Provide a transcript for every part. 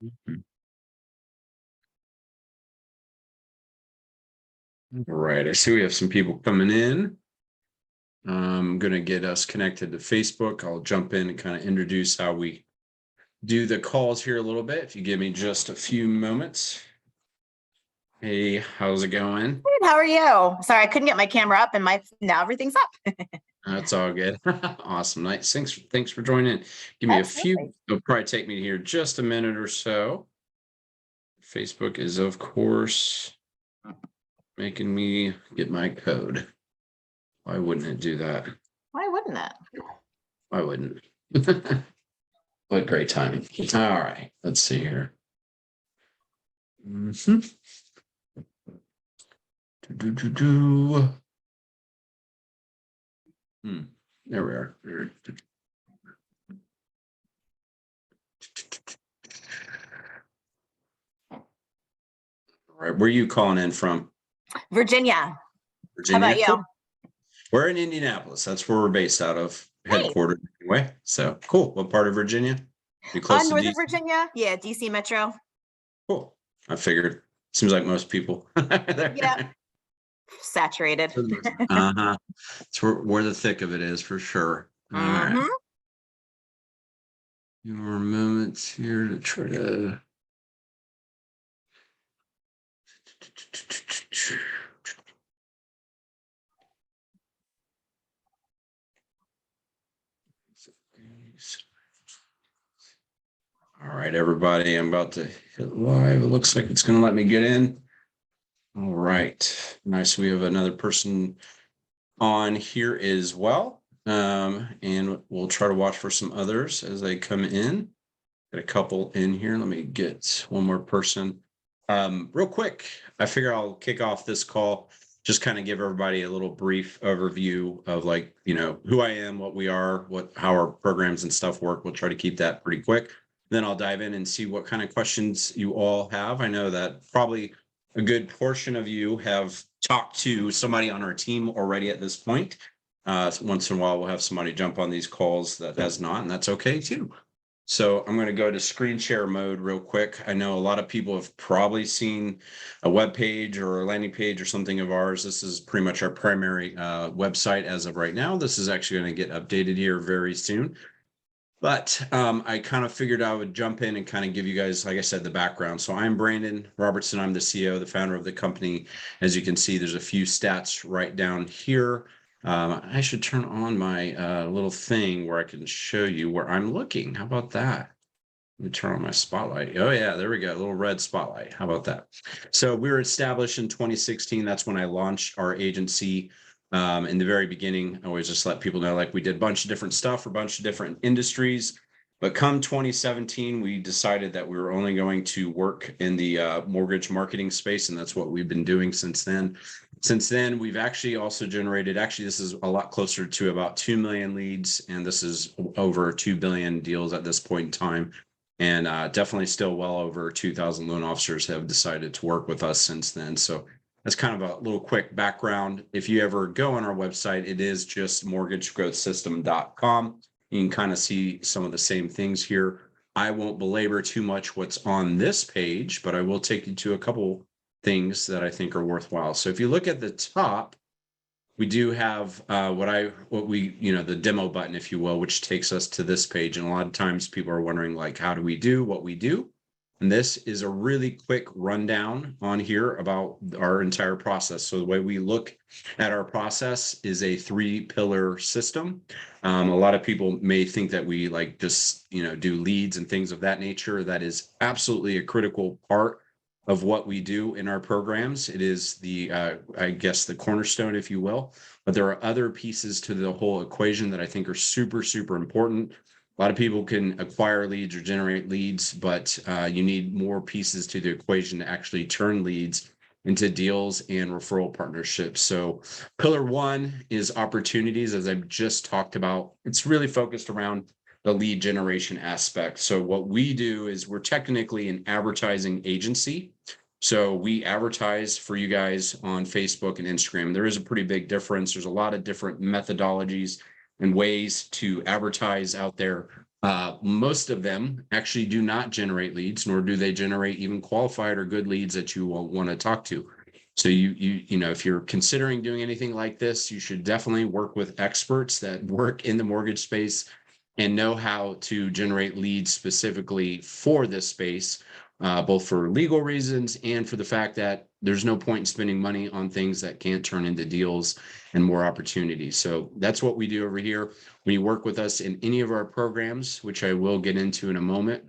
All right, I see we have some people coming in. I'm going to get us connected to Facebook. I'll jump in and kind of introduce how we do the calls here a little bit. If you give me just a few moments. Hey, how's it going? Good, how are you? Sorry, I couldn't get my camera up and now everything's up. That's all good. Awesome. Nice. Thanks for joining. Give me a few. It'll probably take me here just a minute or so. Facebook is, of course, making me get my code. Why wouldn't it do that? Why wouldn't it? Why wouldn't? What great timing. All right, let's see here. There we are. All right, where are you calling in from? Virginia. Virginia. How about you? Cool. We're in Indianapolis. That's where we're based out of, headquartered anyway. So cool. What part of Virginia? You close to Northern DC? Virginia. Yeah, DC Metro. Cool. I figured. Seems like most people. Yeah. Saturated. It's where the thick of it is for sure. All right. Few more moments here to try to. All right, everybody, I'm about to hit live. It looks like it's going to let me get in. All right. Nice. We have another person on here as well. And we'll try to watch for some others as they come in. Got a couple in here. Let me get one more person. Real quick, I figure I'll kick off this call, just kind of give everybody a little brief overview of like, who I am, what we are, how our programs and stuff work. We'll try to keep that pretty quick. Then I'll dive in and see what kind of questions you all have. I know that probably a good portion of you have talked to somebody on our team already at this point. Once in a while, we'll have somebody jump on these calls that has not, and that's okay too. So I'm going to go to screen share mode real quick. I know a lot of people have probably seen a web page or a landing page or something of ours. This is pretty much our primary website as of right now. This is actually going to get updated here very soon. But I kind of figured I would jump in and kind of give you guys, like I said, the background. So I'm Brandon Robertson. I'm the CEO, the founder of the company. As you can see, there's a few stats right down here. I should turn on my little thing where I can show you where I'm looking. How about that? Let me turn on my spotlight. Oh yeah, there we go. A little red spotlight. How about that? So we were established in 2016. That's when I launched our agency. In the very beginning, I always just let people know, like, we did a bunch of different stuff for a bunch of different industries. But come 2017, we decided that we were only going to work in the mortgage marketing space. And that's what we've been doing since then. Since then, we've actually also generated, this is a lot closer to about 2 million leads. And this is over 2 billion deals at this point in time. And definitely still well over 2,000 loan officers have decided to work with us since then. So that's kind of a little quick background. If you ever go on our website, it is just mortgagegrowthsystem.com. You can kind of see some of the same things here. I won't belabor too much what's on this page, but I will take you to a couple things that I think are worthwhile. So if you look at the top, we do have the demo button, if you will, which takes us to this page. And a lot of times people are wondering, like, how do we do what we do? And this is a really quick rundown on here about our entire process. So the way we look at our process is a 3-pillar system. A lot of people may think that we just do leads and things of that nature. That is absolutely a critical part of what we do in our programs. It is the cornerstone, if you will. But there are other pieces to the whole equation that I think are super, super important. A lot of people can acquire leads or generate leads, but you need more pieces to the equation to actually turn leads into deals and referral partnerships. So pillar one is opportunities, as I've just talked about. It's really focused around the lead generation aspect. So what we do is we're technically an advertising agency. So we advertise for you guys on Facebook and Instagram. There is a pretty big difference. There's a lot of different methodologies and ways to advertise out there. Most of them actually do not generate leads, nor do they generate even qualified or good leads that you will want to talk to. So you know, if you're considering doing anything like this, you should definitely work with experts that work in the mortgage space and know how to generate leads specifically for this space, both for legal reasons and for the fact that there's no point in spending money on things that can't turn into deals and more opportunities. So that's what we do over here. When you work with us in any of our programs, which I will get into in a moment,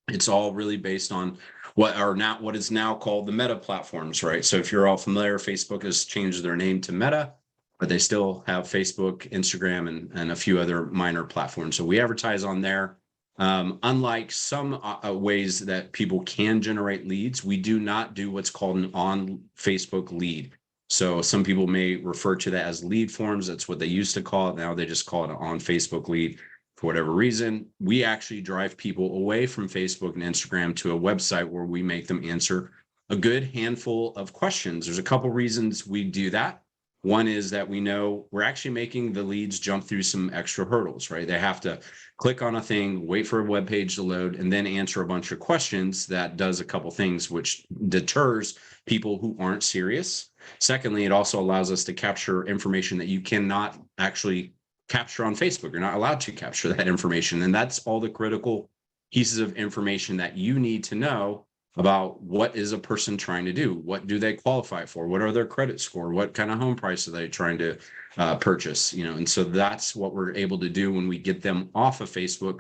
it's all really based on what is now called the Meta platforms, right? So if you're all familiar, Facebook has changed their name to Meta, but they still have Facebook, Instagram, and a few other minor platforms. So we advertise on there. Unlike some ways that people can generate leads, we do not do what's called an on Facebook lead. So some people may refer to that as lead forms. That's what they used to call it. Now they just call it an on Facebook lead for whatever reason. We actually drive people away from Facebook and Instagram to a website where we make them answer a good handful of questions. There's a couple reasons we do that. One is that we know we're actually making the leads jump through some extra hurdles, right? They have to click on a thing, wait for a web page to load, and then answer a bunch of questions. That does a couple things, which deters people who aren't serious. Secondly, it also allows us to capture information that you cannot actually capture on Facebook. You're not allowed to capture that information. And that's all the critical pieces of information that you need to know about what is a person trying to do? What do they qualify for? What are their credit score? What kind of home price are they trying to purchase? You know, and so that's what we're able to do when we get them off of Facebook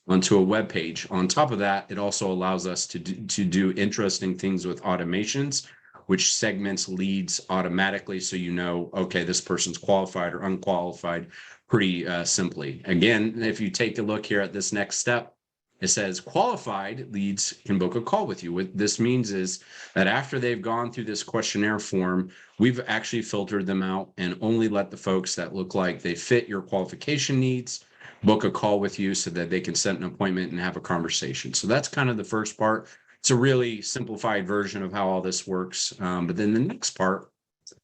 onto a web page. On top of that, it also allows us to do interesting things with automations, which segments leads automatically, so you know, okay, this person's qualified or unqualified pretty simply. Again, if you take a look here at this next step, it says qualified leads can book a call with you. What this means is that after they've gone through this questionnaire form, we've actually filtered them out and only let the folks that look like they fit your qualification needs book a call with you so that they can set an appointment and have a conversation. So that's kind of the first part. It's a really simplified version of how all this works. But then the next part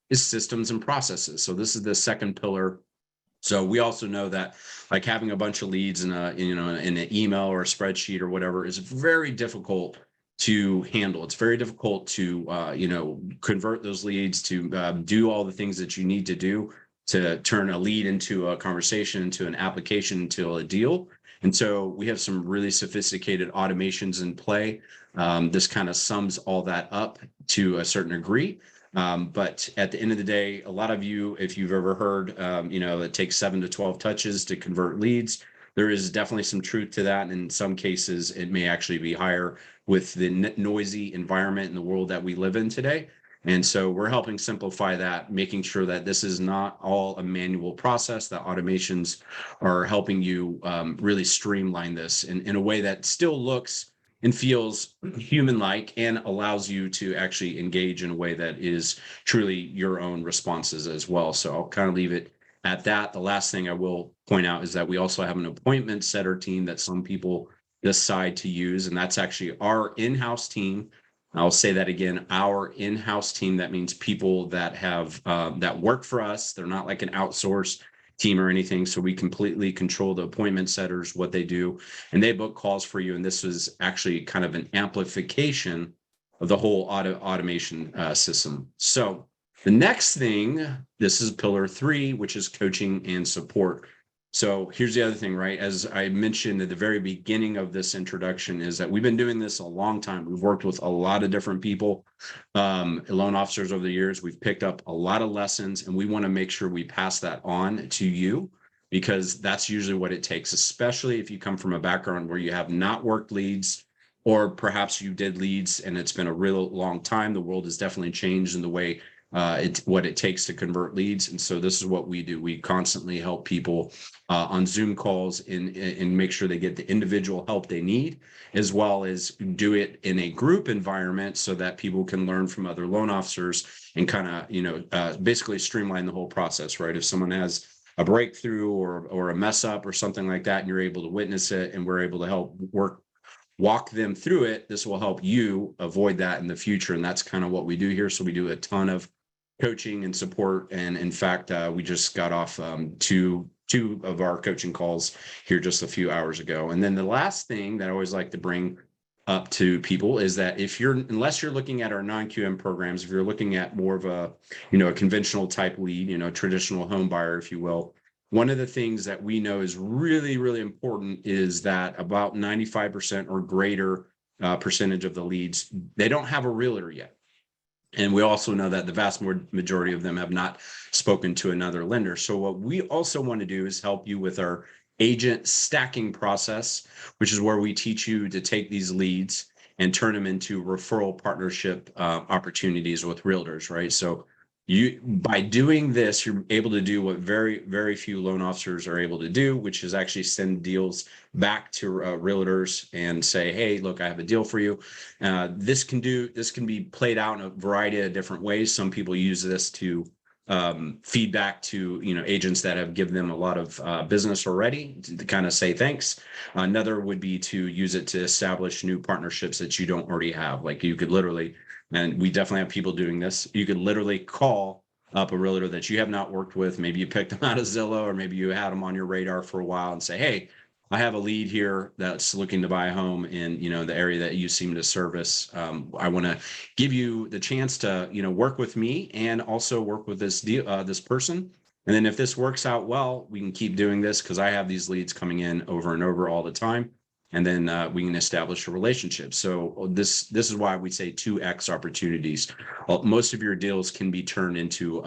is systems and processes. So this is the second pillar. So we also know that like having a bunch of leads in an email or a spreadsheet or whatever is very difficult to handle. It's very difficult to convert those leads, to do all the things that you need to do to turn a lead into a conversation, into an application, into a deal. And so we have some really sophisticated automations in play. This kind of sums all that up to a certain degree. But at the end of the day, a lot of you, if you've ever heard, it takes 7 to 12 touches to convert leads. There is definitely some truth to that. And in some cases, it may actually be higher with the noisy environment in the world that we live in today. And so we're helping simplify that, making sure that this is not all a manual process, that automations are helping you really streamline this in a way that still looks and feels human-like and allows you to actually engage in a way that is truly your own responses as well. So I'll kind of leave it at that. The last thing I will point out is that we also have an appointment setter team that some people decide to use, and that's actually our in-house team. I'll say that again, our in-house team. That means people that have that work for us. They're not like an outsourced team or anything. So we completely control the appointment setters, what they do, and they book calls for you. And this was actually kind of an amplification of the whole automation system. So the next thing, this is pillar 3, which is coaching and support. So here's the other thing, right? As I mentioned at the very beginning of this introduction, is that we've been doing this a long time. We've worked with a lot of different people, loan officers over the years. We've picked up a lot of lessons, and we want to make sure we pass that on to you, because that's usually what it takes, especially if you come from a background where you have not worked leads, or perhaps you did leads and it's been a real long time. The world has definitely changed in the way what it takes to convert leads. And so this is what we do. We constantly help people on Zoom calls and make sure they get the individual help they need, as well as do it in a group environment so that people can learn from other loan officers and kind of, basically streamline the whole process, right? If someone has a breakthrough or a mess up or something like that, and you're able to witness it and we're able to help walk them through it, this will help you avoid that in the future. And that's kind of what we do here. So we do a ton of coaching and support. And in fact, we just got off two of our coaching calls here just a few hours ago. And then the last thing that I always like to bring up to people is that unless you're looking at our non-QM programs, if you're looking at more of a conventional type lead, traditional home buyer, if you will, one of the things that we know is really, really important is that about 95% or greater percentage of the leads, they don't have a realtor yet. And we also know that the vast majority of them have not spoken to another lender. So what we also want to do is help you with our agent stacking process, which is where we teach you to take these leads and turn them into referral partnership opportunities with realtors, right? So by doing this, you're able to do what very, very few loan officers are able to do, which is actually send deals back to realtors and say, hey, look, I have a deal for you. This can be played out in a variety of different ways. Some people use this to feedback to agents that have given them a lot of business already to kind of say thanks. Another would be to use it to establish new partnerships that you don't already have. Like you could literally, and we definitely have people doing this, you could literally call up a realtor that you have not worked with. Maybe you picked them out of Zillow, or maybe you had them on your radar for a while, and say, hey, I have a lead here that's looking to buy a home in the area that you seem to service. I want to give you the chance to work with me and also work with this person. And then if this works out well, we can keep doing this because I have these leads coming in over and over all the time. And then we can establish a relationship. So this is why we say 2x opportunities. Well, most of your deals can be turned into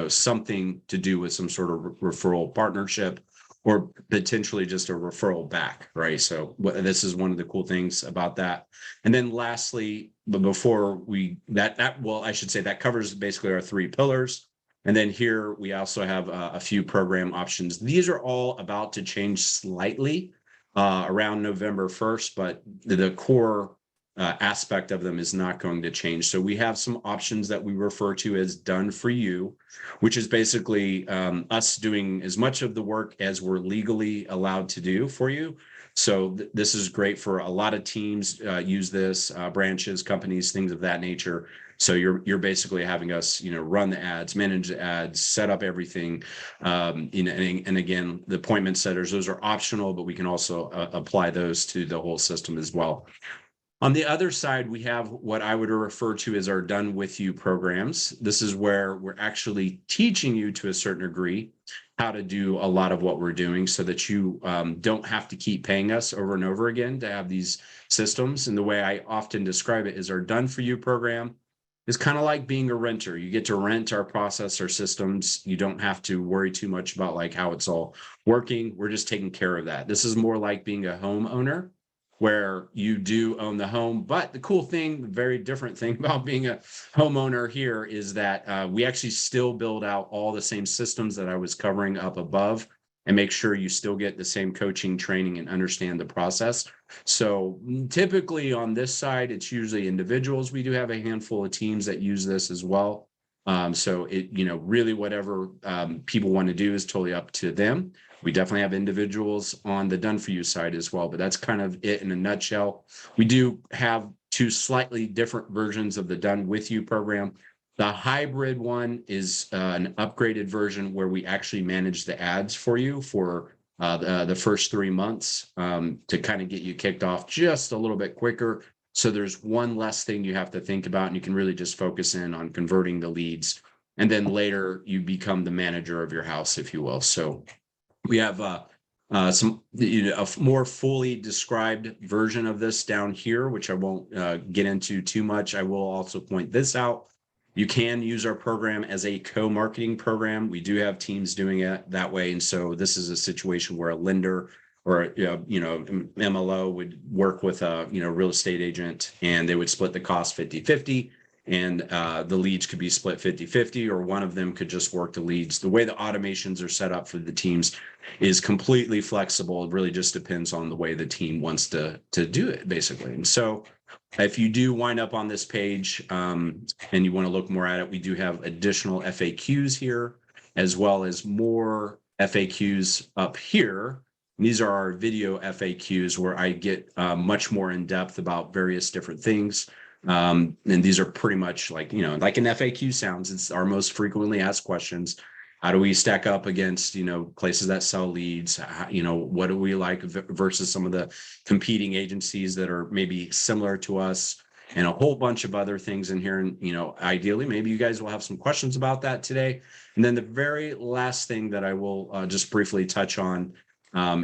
something to do with some sort of referral partnership, or potentially just a referral back, right? So this is one of the cool things about that. And then lastly, but before I should say that covers basically our 3 pillars. And then here we also have a few program options. These are all about to change slightly around November 1st, but the core aspect of them is not going to change. So we have some options that we refer to as done for you, which is basically us doing as much of the work as we're legally allowed to do for you. So this is great for a lot of teams use this, branches, companies, things of that nature. So you're basically having us, run the ads, manage the ads, set up everything. And again, the appointment setters, those are optional, but we can also apply those to the whole system as well. On the other side, we have what I would refer to as our done with you programs. This is where we're actually teaching you to a certain degree how to do a lot of what we're doing so that you don't have to keep paying us over and over again to have these systems. And the way I often describe it is our done for you program is kind of like being a renter. You get to rent our process, our systems. You don't have to worry too much about like how it's all working. We're just taking care of that. This is more like being a homeowner, where you do own the home. But the cool thing, the very different thing about being a homeowner here is that we actually still build out all the same systems that I was covering up above and make sure you still get the same coaching, training, and understand the process. So typically on this side, it's usually individuals. We do have a handful of teams that use this as well. So it, really whatever people want to do is totally up to them. We definitely have individuals on the done for you side as well, but that's kind of it in a nutshell. We do have 2 slightly different versions of the done with you program. The hybrid one is an upgraded version where we actually manage the ads for you for the first 3 months to kind of get you kicked off just a little bit quicker. So there's one less thing you have to think about, and you can really just focus in on converting the leads. And then later you become the manager of your house, if you will. So we have some a more fully described version of this down here, which I won't get into too much. I will also point this out. You can use our program as a co-marketing program. We do have teams doing it that way. And so this is a situation where a lender or MLO would work with a real estate agent, and they would split the cost 50-50. and the leads could be split 50-50, or one of them could just work the leads. The way the automations are set up for the teams is completely flexible. It really just depends on the way the team wants to do it, basically. And so if you do wind up on this page and you want to look more at it, we do have additional FAQs here, as well as more FAQs up here. And these are our video FAQs where I get much more in depth about various different things. And these are pretty much like, like an FAQ sounds. It's our most frequently asked questions. How do we stack up against, places that sell leads? What do we like versus some of the competing agencies that are maybe similar to us, and a whole bunch of other things in here. And, ideally, maybe you guys will have some questions about that today. And then the very last thing that I will just briefly touch on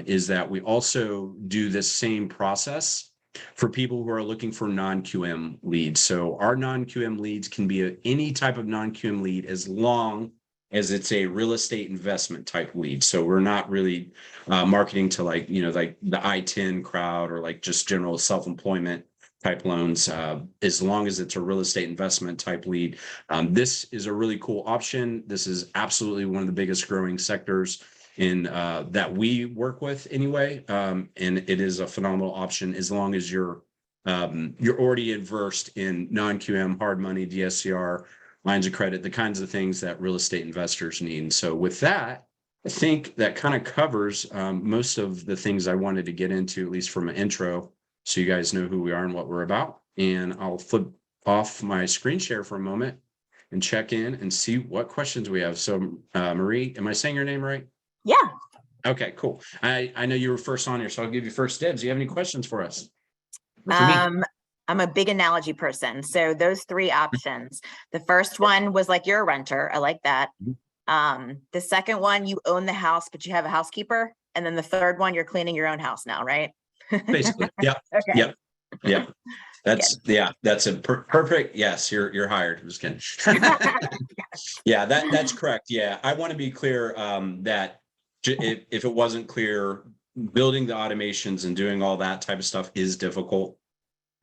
is that we also do this same process for people who are looking for non-QM leads. So our non-QM leads can be any type of non-QM lead as long as it's a real estate investment type lead. So we're not really marketing to like the I-10 crowd or like just general self-employment type loans, as long as it's a real estate investment type lead. This is a really cool option. This is absolutely one of the biggest growing sectors in that we work with anyway. And it is a phenomenal option as long as you're already versed in non-QM, hard money, DSCR, lines of credit, the kinds of things that real estate investors need. And so with that, I think that kind of covers most of the things I wanted to get into, at least from an intro, so you guys know who we are and what we're about. And I'll flip off my screen share for a moment and check in and see what questions we have. So Marie, am I saying your name right? Yeah. Okay, cool. I know you were first on here, so I'll give you first dibs. Do you have any questions for us? Or for me? I'm a big analogy person. So those three options, the first one was like you're a renter. I like that. The second one, you own the house, but you have a housekeeper. And then the third one, you're cleaning your own house now, right? Basically. Yep. Okay. Yep. That's a perfect. Yes, you're hired. I'm just kidding. Yeah, that's correct. Yeah. I want to be clear that if it wasn't clear, building the automations and doing all that type of stuff is difficult.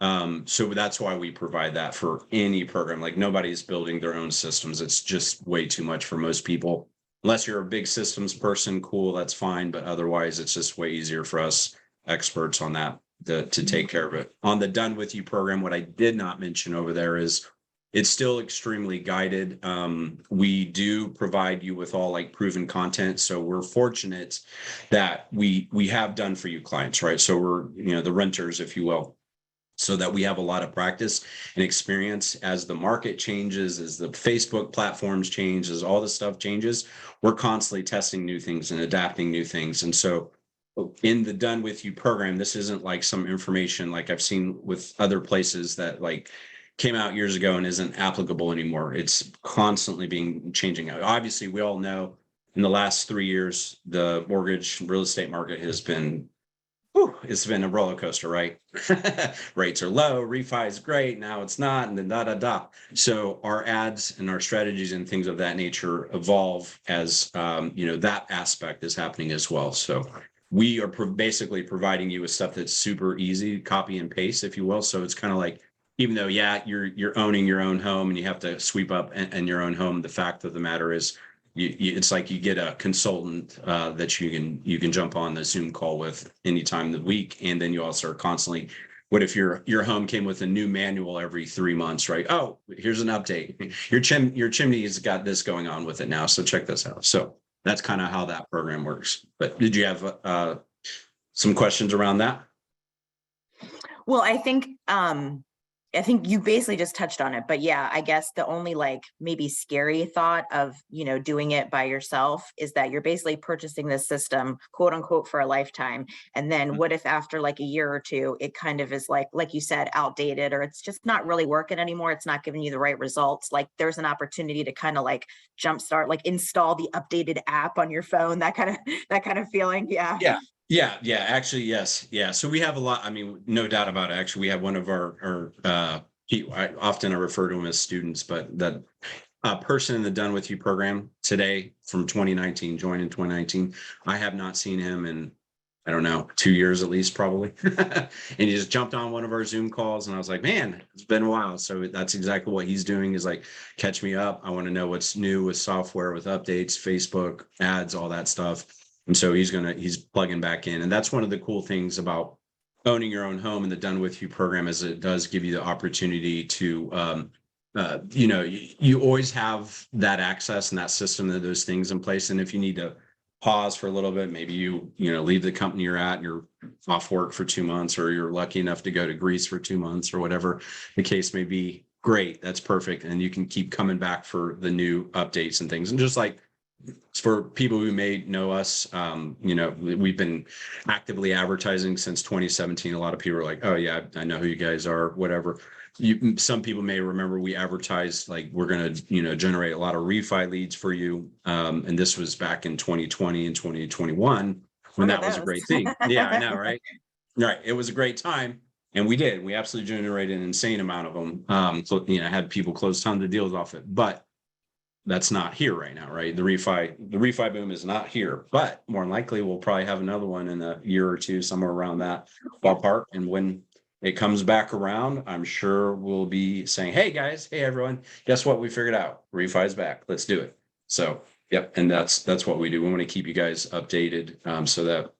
So that's why we provide that for any program. Like nobody's building their own systems. It's just way too much for most people. Unless you're a big systems person, cool, that's fine. But otherwise, it's just way easier for us experts on that to take care of it. On the Done With You program, what I did not mention over there is it's still extremely guided. We do provide you with all like proven content. So we're fortunate that we have done for you clients, right? So we're, the renters, if you will, so that we have a lot of practice and experience as the market changes, as the Facebook platforms change, as all this stuff changes, we're constantly testing new things and adapting new things. And so in the Done With You program, this isn't like some information like I've seen with other places that like came out years ago and isn't applicable anymore. It's constantly changing. Obviously, we all know in the last 3 years, the mortgage real estate market has been it's been a roller coaster, right? Rates are low, refi is great, now it's not, and then So our ads and our strategies and things of that nature evolve as that aspect is happening as well. So we are basically providing you with stuff that's super easy, copy and paste, if you will. So it's kind of like, even though, you're owning your own home and you have to sweep up in your own home, the fact of the matter is it's like you get a consultant that you can jump on the Zoom call with anytime of the week. And then you also are constantly, what if your home came with a new manual every 3 months, right? Oh, here's an update. Your chimney has got this going on with it now. So check this out. So that's kind of how that program works. But did you have some questions around that? Well, I think you basically just touched on it, but yeah, I guess the only like maybe scary thought of, doing it by yourself is that you're basically purchasing this system, quote unquote, for a lifetime. And then what if after like a year or two, it kind of is like you said, outdated, or it's just not really working anymore. It's not giving you the right results. Like there's an opportunity to kind of like jumpstart, like install the updated app on your phone, that kind of feeling. Yeah. Yeah. Actually, yes. Yeah. So we have a lot. I mean, no doubt about it. Actually, we have one of our I often refer to them as students, but that person in the Done With You program today from 2019, joined in 2019. I have not seen him in I don't know, 2 years at least, probably. And he just jumped on one of our Zoom calls, and I was like, man, it's been a while. So that's exactly what he's doing, is like, catch me up. I want to know what's new with software, with updates, Facebook ads, all that stuff. And so he's plugging back in. And that's one of the cool things about owning your own home and the Done With You program, is it does give you the opportunity to, you always have that access and that system and those things in place. And if you need to pause for a little bit, maybe leave the company you're at and you're off work for 2 months, or you're lucky enough to go to Greece for 2 months, or whatever the case may be, great, that's perfect. And you can keep coming back for the new updates and things. And just like, for people who may know us, we've been actively advertising since 2017. A lot of people are like, oh yeah, I know who you guys are, whatever. Some people may remember we advertised like, we're going to, generate a lot of refi leads for you. And this was back in 2020 and 2021, when that was a great thing. Yeah, I know, right? Right. It was a great time. And we absolutely generated an insane amount of them. So, had people close tons of deals off it, but that's not here right now, right? The refi boom is not here, but more than likely we'll probably have another one in a year or two, somewhere around that ballpark. And when it comes back around, I'm sure we'll be saying, hey guys, hey everyone, guess what? We figured out refi's back. Let's do it. So, yep. And that's what we do. We want to keep you guys updated, so that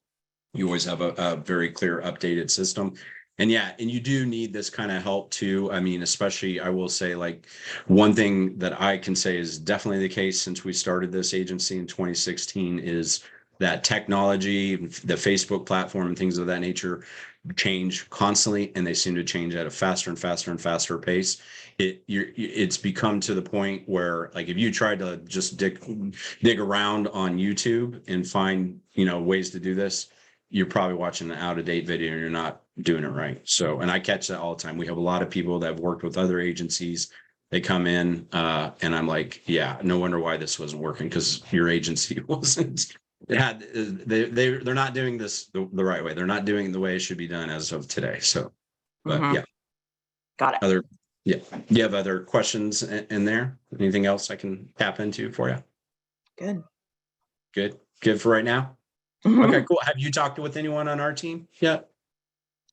you always have a very clear, updated system. And yeah, and you do need this kind of help too. I mean, especially, I will say, like, one thing that I can say is definitely the case since we started this agency in 2016 is that technology, the Facebook platform and things of that nature change constantly, and they seem to change at a faster and faster and faster pace. It's become to the point where, like, if you tried to just dig around on YouTube and find, ways to do this, you're probably watching an out-of-date video and you're not doing it right. So, and I catch that all the time. We have a lot of people that have worked with other agencies. They come in, and I'm like, yeah, no wonder why this wasn't working, because your agency wasn't. They're not doing this the right way. They're not doing it the way it should be done as of today. So, but yeah, Got it. Do you have other questions in there? Anything else I can tap into for you? Good for right now. Okay, cool. Have you talked with anyone on our team yet?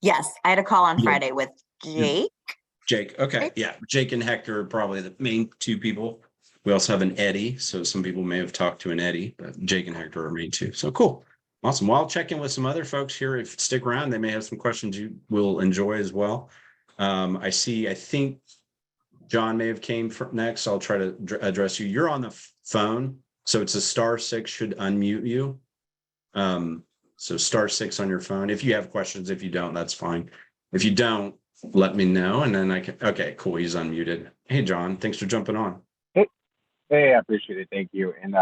Yes, I had a call on Friday with Jake. Okay. Yeah. Jake and Hector are probably the main two people. We also have an Eddie. So some people may have talked to an Eddie, but Jake and Hector are main two. So cool. Awesome. Well, I'll check in with some other folks here. If stick around, they may have some questions you will enjoy as well. I think John may have came next. I'll try to address you. You're on the phone. So it's a *6 should unmute you. So *6 on your phone. If you have questions, if you don't, that's fine. If you don't, let me know, and then I can. Okay, cool. He's unmuted. Hey, John, thanks for jumping on. Hey, I appreciate it. Thank you. And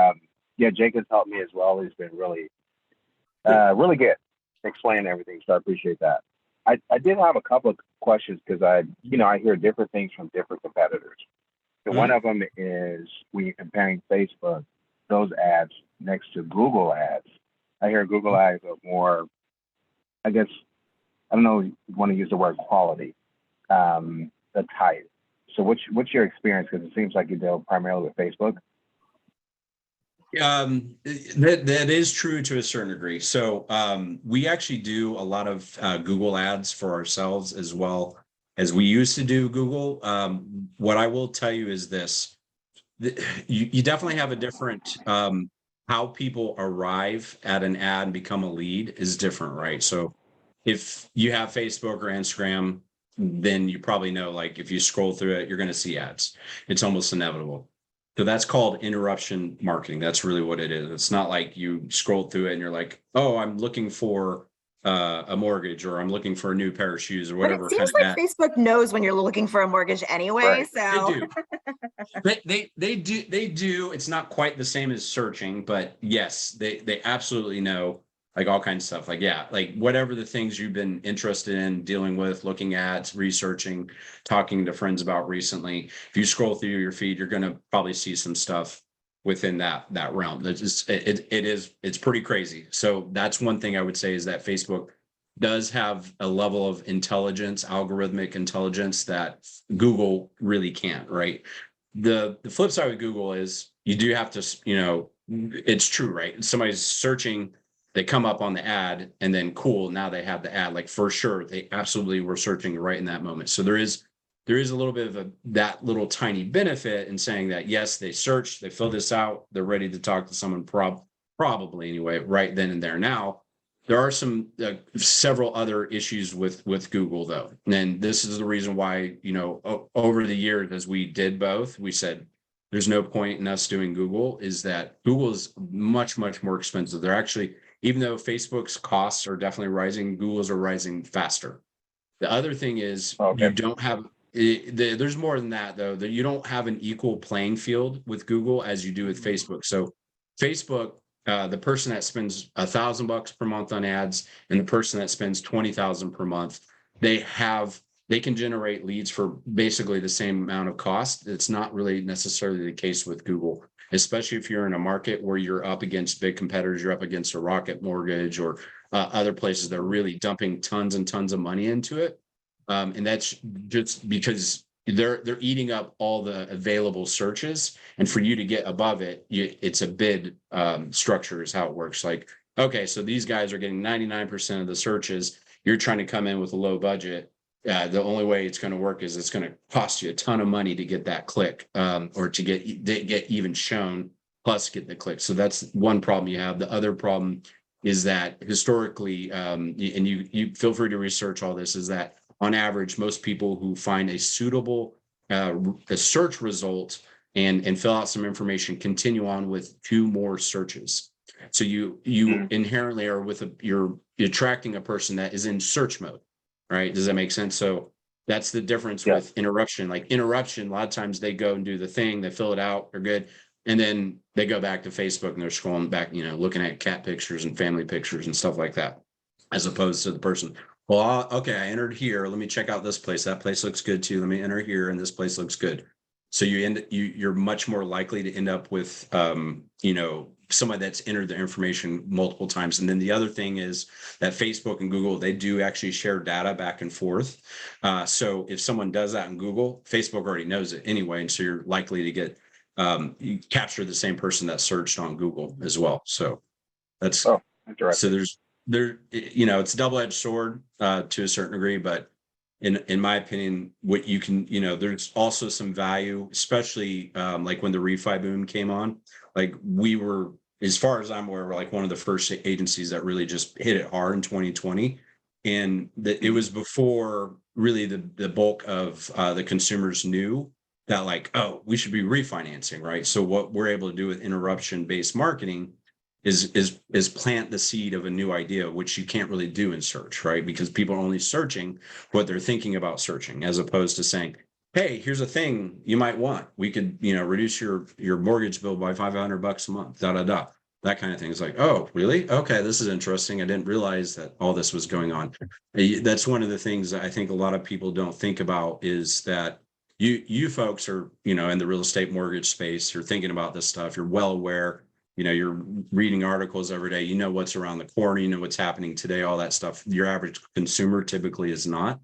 yeah, Jake has helped me as well. He's been really good explaining everything. So I appreciate that. I did have a couple of questions, because I hear different things from different competitors. So one of them is, when you're comparing Facebook, those ads next to Google ads. I hear Google ads are more, I guess, I don't know if you want to use the word quality, the type. So what's your experience? Because it seems like you deal primarily with Facebook. That is true to a certain degree. So we actually do a lot of Google ads for ourselves, as well as we used to do Google. What I will tell you is this: you definitely have a different, how people arrive at an ad and become a lead is different, right? So if you have Facebook or Instagram, then you probably know, like, if you scroll through it, you're going to see ads. It's almost inevitable. So that's called interruption marketing. That's really what it is. It's not like you scroll through it and you're like, oh, I'm looking for a mortgage, or I'm looking for a new pair of shoes, or whatever. But it seems like Facebook knows when you're looking for a mortgage anyway. Right. So they do. It's not quite the same as searching, but yes, they absolutely know, like, all kinds of stuff. Like, yeah, like whatever the things you've been interested in dealing with, looking at, researching, talking to friends about recently. If you scroll through your feed, you're going to probably see some stuff within that realm. That's just, it's pretty crazy. So that's one thing I would say, is that Facebook does have a level of intelligence, algorithmic intelligence, that Google really can't, right? The flip side with Google is, you do have to, it's true, right? Somebody's searching they come up on the ad and then cool, now they have the ad. Like for sure, they absolutely were searching right in that moment. So there is a little bit of that little tiny benefit in saying that, yes, they searched, they filled this out, they're ready to talk to someone probably anyway, right then and there. Now, there are some several other issues with Google though. And this is the reason why, over the years, as we did both, we said, there's no point in us doing Google, is that Google is much, much more expensive. They're actually, even though Facebook's costs are definitely rising, Google's are rising faster. The other thing is you don't have, there's more than that though, that you don't have an equal playing field with Google as you do with Facebook. So Facebook, the person that spends $1,000 per month on ads and the person that spends 20,000 per month, they can generate leads for basically the same amount of cost. It's not really necessarily the case with Google, especially if you're in a market where you're up against big competitors, you're up against a Rocket Mortgage or other places that are really dumping tons and tons of money into it. And that's just because they're eating up all the available searches, and for you to get above it, it's a bid structure is how it works. Like, okay, so these guys are getting 99% of the searches. You're trying to come in with a low budget. The only way it's going to work is it's going to cost you a ton of money to get that click, or to get even shown, plus get the click. So that's one problem you have. The other problem is that historically, and you feel free to research all this, is that on average, most people who find a suitable a search result and fill out some information continue on with 2 more searches. So you inherently are you're attracting a person that is in search mode, right? Does that make sense? So that's the difference with interruption. Like interruption, a lot of times they go and do the thing, they fill it out, they're good. And then they go back to Facebook and they're scrolling back, looking at cat pictures and family pictures and stuff like that, as opposed to the person, well, okay, I entered here. Let me check out this place. That place looks good too. Let me enter here, and this place looks good. So you're much more likely to end up with, somebody that's entered the information multiple times. And then the other thing is that Facebook and Google, they do actually share data back and forth. So if someone does that in Google, Facebook already knows it anyway, and so you're likely to get you capture the same person that searched on Google as well. So that's interesting. So it's a double-edged sword to a certain degree, but in my opinion, what you can, there's also some value, especially like when the refi boom came on. Like we were, as far as I'm aware, we're like one of the first agencies that really just hit it hard in 2020. And it was before really the bulk of the consumers knew that, like, oh, we should be refinancing, right? So what we're able to do with interruption-based marketing is plant the seed of a new idea, which you can't really do in search, right? Because people are only searching what they're thinking about searching, as opposed to saying, hey, here's a thing you might want. We could, reduce your mortgage bill by $500 a month, that kind of thing. Is like, oh, really? Okay, this is interesting. I didn't realize that all this was going on. That's one of the things that I think a lot of people don't think about, is that you folks are, in the real estate mortgage space, you're thinking about this stuff, you're well aware. You're reading articles every day, what's around the corner, what's happening today, all that stuff. Your average consumer typically is not.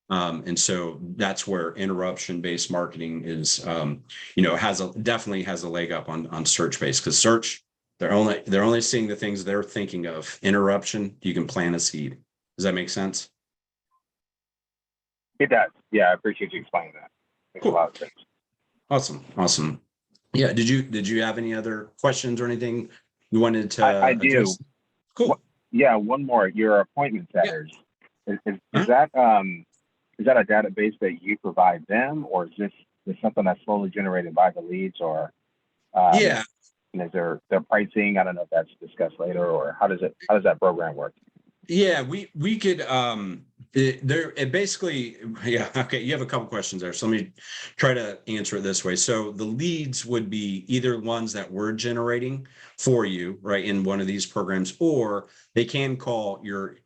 And so that's where interruption-based marketing is, definitely has a leg up on search-based, because search, they're only seeing the things they're thinking of. Interruption, you can plant a seed. Does that make sense? It does. Yeah, I appreciate you explaining that. Makes a lot of sense. Awesome. Yeah. Did you have any other questions or anything you wanted to? I do. Cool. Yeah. One more. Your appointment setters. Yeah. Is that a database that you provide them, or is this something that's slowly generated by the leads, or yeah? And is there pricing? I don't know if that's discussed later, or how does that program work? Yeah, we could it basically, yeah, okay, you have a couple questions there, so let me try to answer it this way. So the leads would be either ones that we're generating for you, right, in one of these programs, or they can call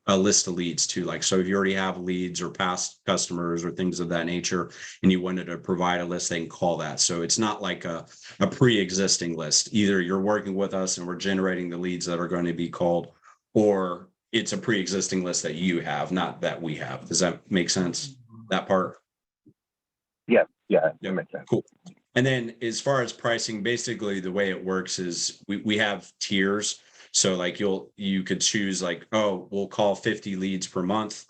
a list of leads too. Like, so if you already have leads or past customers or things of that nature and you wanted to provide a list, they can call that. So it's not like a pre-existing list. Either you're working with us and we're generating the leads that are going to be called, or it's a pre-existing list that you have, not that we have. Does that make sense? That part? Yeah, it makes sense. Cool. And then as far as pricing, basically the way it works is we have tiers. So like you could choose like, oh, we'll call 50 leads per month.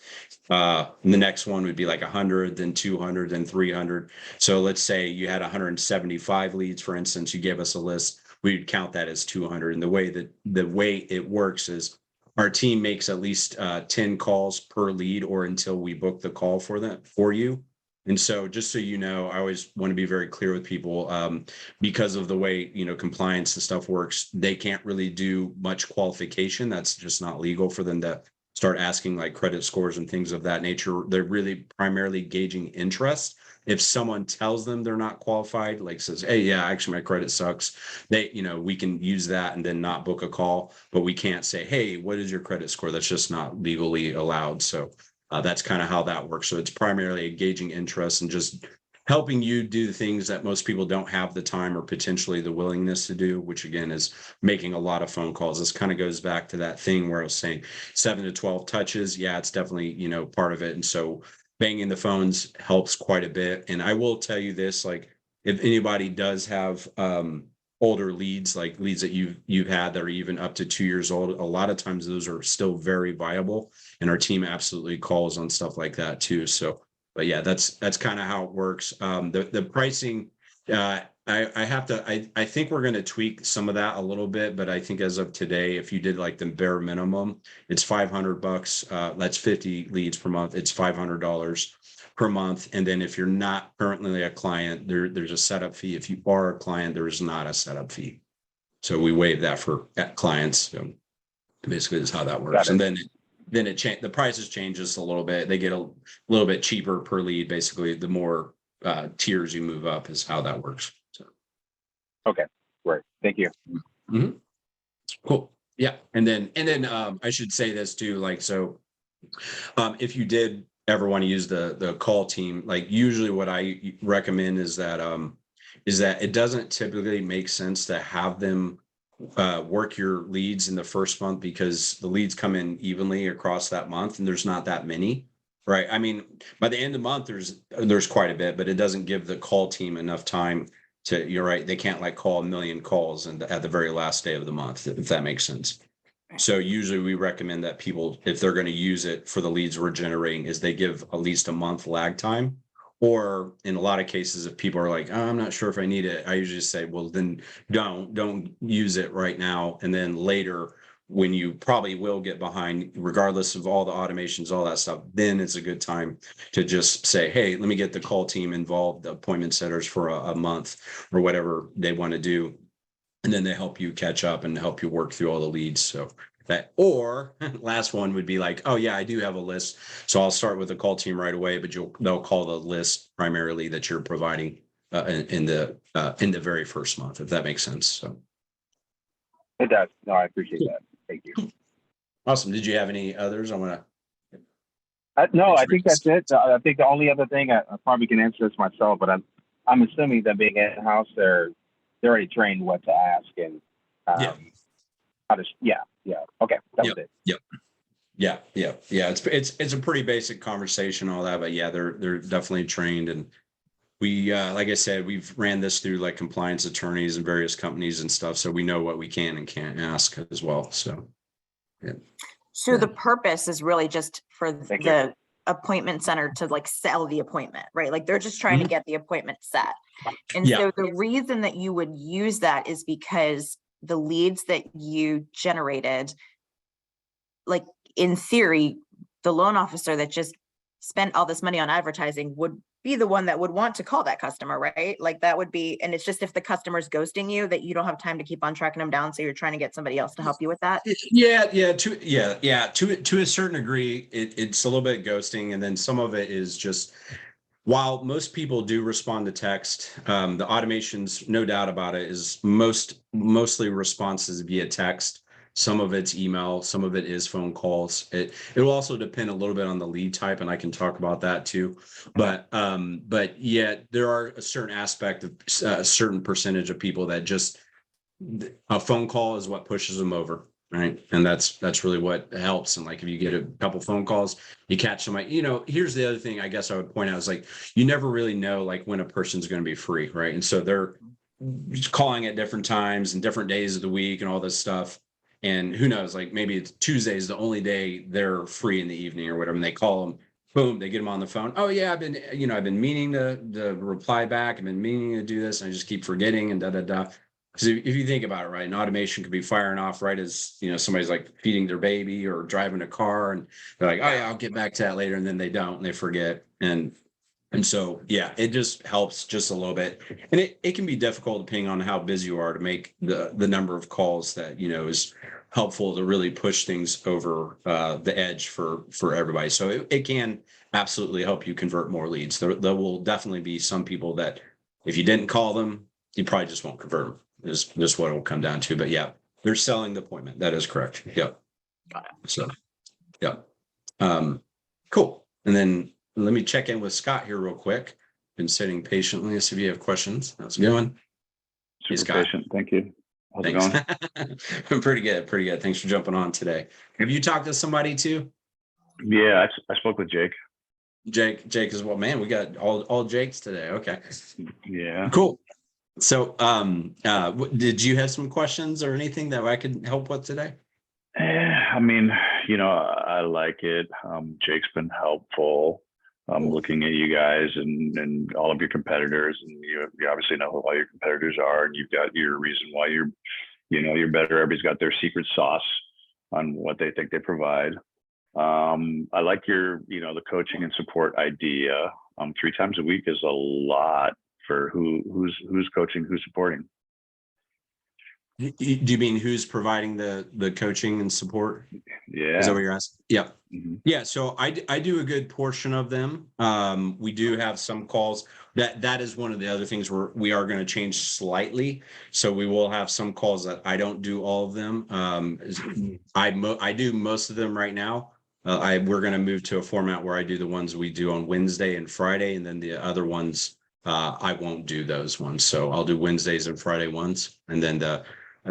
The next one would be like 100, then 200, then 300. So let's say you had 175 leads, for instance, you gave us a list, we'd count that as 200. And the way it works is our team makes at least 10 calls per lead or until we book the call for you. And so just so you know, I always want to be very clear with people, because of the way, compliance and stuff works, they can't really do much qualification. That's just not legal for them to start asking like credit scores and things of that nature. They're really primarily gauging interest. If someone tells them they're not qualified, like says, hey, yeah, actually my credit sucks, we can use that and then not book a call, but we can't say, hey, what is your credit score? That's just not legally allowed. So that's kind of how that works. So it's primarily gauging interest and just helping you do the things that most people don't have the time or potentially the willingness to do, which again is making a lot of phone calls. This kind of goes back to that thing where I was saying 7 to 12 touches. Yeah, it's definitely, part of it. And so banging the phones helps quite a bit. And I will tell you this, like if anybody does have older leads, like leads that you've had that are even up to 2 years old, a lot of times those are still very viable. And our team absolutely calls on stuff like that too. So, but yeah, that's kind of how it works. The pricing, I think we're going to tweak some of that a little bit, but I think as of today, if you did like the bare minimum, it's $500. That's 50 leads per month. It's $500 per month. And then if you're not currently a client, there's a setup fee. If you are a client, there is not a setup fee. So we waive that for clients. So basically is how that works. And then the prices changes a little bit. They get a little bit cheaper per lead. Basically, the more tiers you move up is how that works. So. Okay, great. Thank you. Mm-hmm. Cool. Yeah. And then I should say this too, like, so if you did ever want to use the call team, like usually what I recommend is that it doesn't typically make sense to have them work your leads in the first month because the leads come in evenly across that month and there's not that many, right? I mean, by the end of the month, there's quite a bit, but it doesn't give the call team enough time to, you're right, they can't like call 1 million calls and at the very last day of the month, if that makes sense. So usually we recommend that people, if they're going to use it for the leads we're generating, is they give at least a month lag time. Or in a lot of cases, if people are like, oh, I'm not sure if I need it, I usually say, well, then don't use it right now. And then later, when you probably will get behind, regardless of all the automations, all that stuff, then it's a good time to just say, hey, let me get the call team involved, the appointment setters for a month or whatever they want to do. And then they help you catch up and help you work through all the leads. So that, or last one would be like, oh yeah, I do have a list. So I'll start with the call team right away, but they'll call the list primarily that you're providing in the very first month, if that makes sense. So it does. No, I appreciate that. Thank you. Awesome. Did you have any others? I want to. No, I think that's it. I think the only other thing I probably can answer this myself, but I'm assuming that being in house, they're already trained what to ask and how to. Yeah. Okay, that was it. Yep. Yeah. It's a pretty basic conversation, all that, but yeah, they're definitely trained. And we, like I said, we've ran this through like compliance attorneys and various companies and stuff, so we know what we can and can't ask as well. So, yeah. So the purpose is really just for the appointment center to like sell the appointment, right? Like they're just trying to get the appointment set. And so the reason that you would use that is because the leads that you generated, like in theory, the loan officer that just spent all this money on advertising would be the one that would want to call that customer, right? Like that would be, and it's just if the customer's ghosting you that you don't have time to keep on tracking them down. So you're trying to get somebody else to help you with that. To a certain degree, it's a little bit ghosting. And then some of it is just, while most people do respond to text, the automations, no doubt about it, is mostly responses via text. Some of it's email, some of it is phone calls. It will also depend a little bit on the lead type, and I can talk about that too. But yet there are a certain aspect of a certain percentage of people that just a phone call is what pushes them over, right? And that's really what helps. And like if you get a couple phone calls, you catch somebody. Here's the other thing I guess I would point out is like you never really know like when a person's going to be free, right? And so they're calling at different times and different days of the week and all this stuff. And who knows, like maybe it's Tuesday is the only day they're free in the evening or whatever. And they call them, boom, they get them on the phone. Oh yeah, I've been meaning to reply back. I've been meaning to do this. And I just keep forgetting and da, da, da. Because if you think about it, right, an automation could be firing off right as, somebody's like feeding their baby or driving a car and they're like, oh yeah, I'll get back to that later. And then they don't, and they forget. And so, yeah, it just helps just a little bit. And it can be difficult depending on how busy you are to make the number of calls that, is helpful to really push things over the edge for everybody. So it can absolutely help you convert more leads. There will definitely be some people that if you didn't call them, you probably just won't convert them is just what it will come down to. But yeah, they're selling the appointment. That is correct. Yep. So, yep. Cool. And then let me check in with Scott here real quick. Been sitting patiently. See if you have questions. How's it going? Hey, Super Scott. patient. Thank you. How's it Thanks. going? Pretty good. Pretty good. Thanks for jumping on today. Have you talked to somebody too? Yeah, I spoke with Jake. Jake is well, man, we got all Jakes today. Okay. Yeah. Cool. So, did you have some questions or anything that I could help with today? I mean, I like it. Jake's been helpful. I'm looking at you guys and all of your competitors, and you obviously know who all your competitors are, and you've got your reason why you're better. Everybody's got their secret sauce on what they think they provide. I like your, the coaching and support idea. 3 times a week is a lot for who's coaching, who's supporting. Do you mean who's providing the coaching and support? Yeah. Is that what you're asking? Yeah. Mm-hmm. Yeah. So I do a good portion of them. We do have some calls that is one of the other things we are going to change slightly. So we will have some calls that I don't do all of them. I do most of them right now. We're going to move to a format where I do the ones we do on Wednesday and Friday, and then the other ones I won't do those ones. So I'll do Wednesdays and Friday ones, and then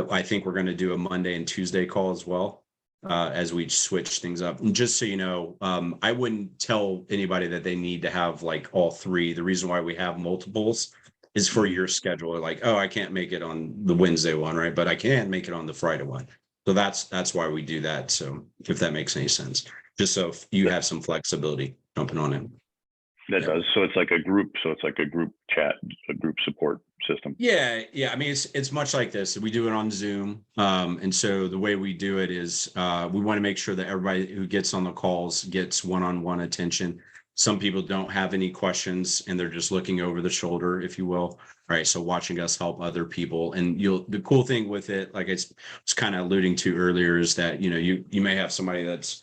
I think we're going to do a Monday and Tuesday call as well as we switch things up. And just so you know, I wouldn't tell anybody that they need to have like all 3. The reason why we have multiples is for your schedule. Like, oh, I can't make it on the Wednesday one, right? But I can make it on the Friday one. So that's why we do that. So if that makes any sense, just so if you have some flexibility jumping on it. That does. So it's like a group. So it's like a group chat, a group support system. Yeah. I mean, it's much like this. We do it on Zoom. And so the way we do it is we want to make sure that everybody who gets on the calls gets one-on-one attention. Some people don't have any questions and they're just looking over the shoulder, if you will. Right. So watching us help other people. And the cool thing with it, like I was kind of alluding to earlier, is that, you may have somebody that's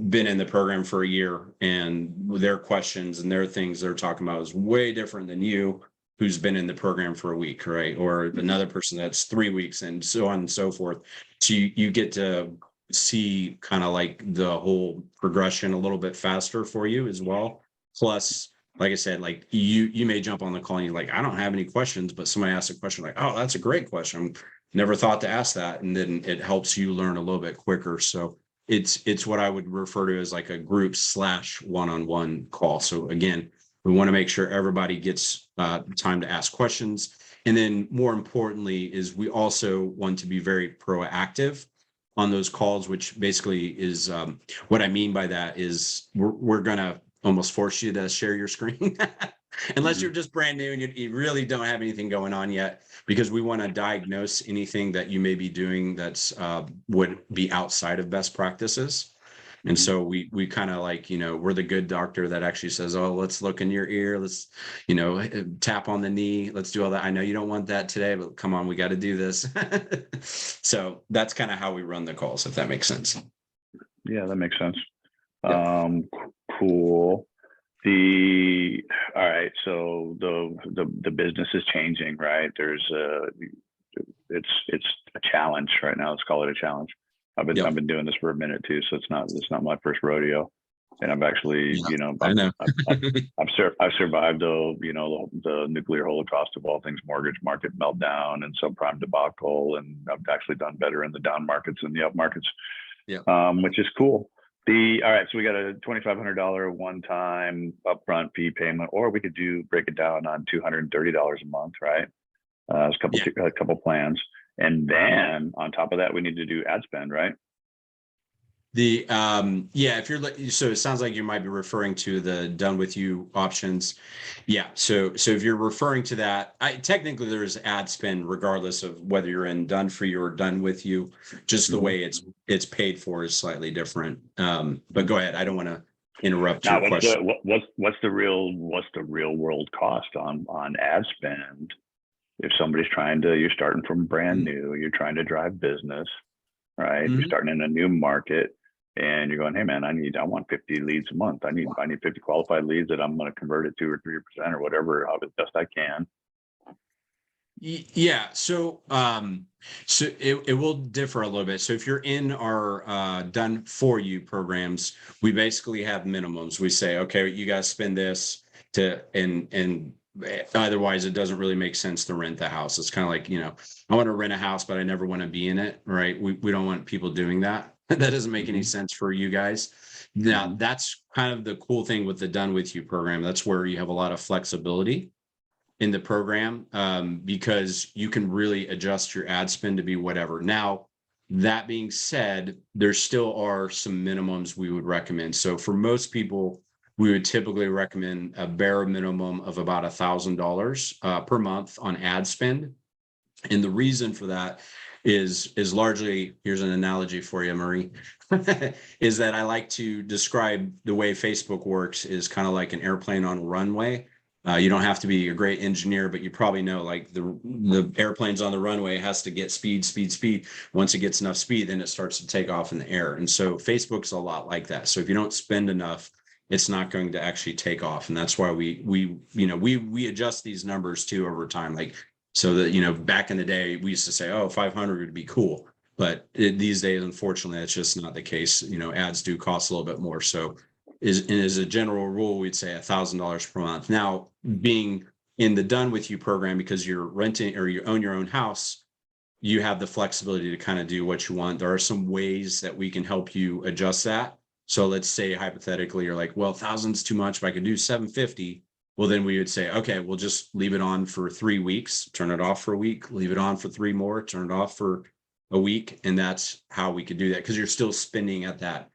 been in the program for a year and their questions and their things they're talking about is way different than you who's been in the program for a week, right? Or another person that's 3 weeks and so on and so forth. So you get to see kind of like the whole progression a little bit faster for you as well. Plus, like I said, like you may jump on the call and you're like, I don't have any questions, but somebody asks a question like, oh, that's a great question. Never thought to ask that. And then it helps you learn a little bit quicker. So it's what I would refer to as like a group / one-on-one call. So again, we want to make sure everybody gets time to ask questions. And then more importantly is we also want to be very proactive on those calls, which basically is what I mean by that is we're going to almost force you to share your screen unless you're just brand new and you really don't have anything going on yet, because we want to diagnose anything that you may be doing that's would be outside of best practices. And so we kind of like, we're the good doctor that actually says, oh, let's look in your ear. Let's, tap on the knee. Let's do all that. I know you don't want that today, but come on, we got to do this. So that's kind of how we run the calls, if that makes sense. Yeah, that makes sense. Yeah. Cool. All right. So the business is changing, right? It's a challenge right now. Let's call it a challenge. I've been doing this for a minute too, so it's not my first rodeo, and I've actually, I know. I've survived the nuclear holocaust of all things, mortgage market meltdown and subprime debacle, and I've actually done better in the down markets than the up markets, which is cool. All right, so we got a $2,500 one-time upfront fee payment, or we could break it down on $230 a month, right? There's a couple plans. And then on top of that, we need to do ad spend, right? Yeah, if you're, so it sounds like you might be referring to the done with you options. Yeah, so if you're referring to that, technically there is ad spend regardless of whether you're in done for you or done with you. Just the way it's paid for is slightly different. But go ahead. I don't want to interrupt Now, your question. what's the real world cost on ad spend? If somebody's you're starting from brand new, you're trying to drive business, right? You're starting in a new market and you're going, hey man, I want 50 leads a month. I need 50 qualified leads that I'm going to convert at 2 or 3% or whatever, how the best I can. Yeah, so it will differ a little bit. So if you're in our done for you programs, we basically have minimums. We say, okay, you guys spend this to and otherwise it doesn't really make sense to rent the house. It's kind of like, I want to rent a house, but I never want to be in it, right? We don't want people doing that. That doesn't make any sense for you guys. Now, that's kind of the cool thing with the done with you program. That's where you have a lot of flexibility in the program, because you can really adjust your ad spend to be whatever. Now, that being said, there still are some minimums we would recommend. So for most people, we would typically recommend a bare minimum of about $1,000 per month on ad spend. And the reason for that is largely, here's an analogy for you, Marie, is that I like to describe the way Facebook works is kind of like an airplane on a runway. You don't have to be a great engineer, but you probably know like the airplanes on the runway has to get speed. Once it gets enough speed, then it starts to take off in the air. And so Facebook's a lot like that. So if you don't spend enough, it's not going to actually take off. And that's why we adjust these numbers too over time. Like, so that, back in the day, we used to say, oh, 500 would be cool. But these days, unfortunately, that's just not the case. Ads do cost a little bit more. So as a general rule, we'd say $1,000 per month. Now, being in the done with you program, because you're renting or you own your own house, you have the flexibility to kind of do what you want. There are some ways that we can help you adjust that. So let's say hypothetically, you're like, well, 1,000's too much, but I could do 750. Well, then we would say, okay, we'll just leave it on for 3 weeks, turn it off for a week, leave it on for 3 more, turn it off for a week. And that's how we could do that, because you're still spending at that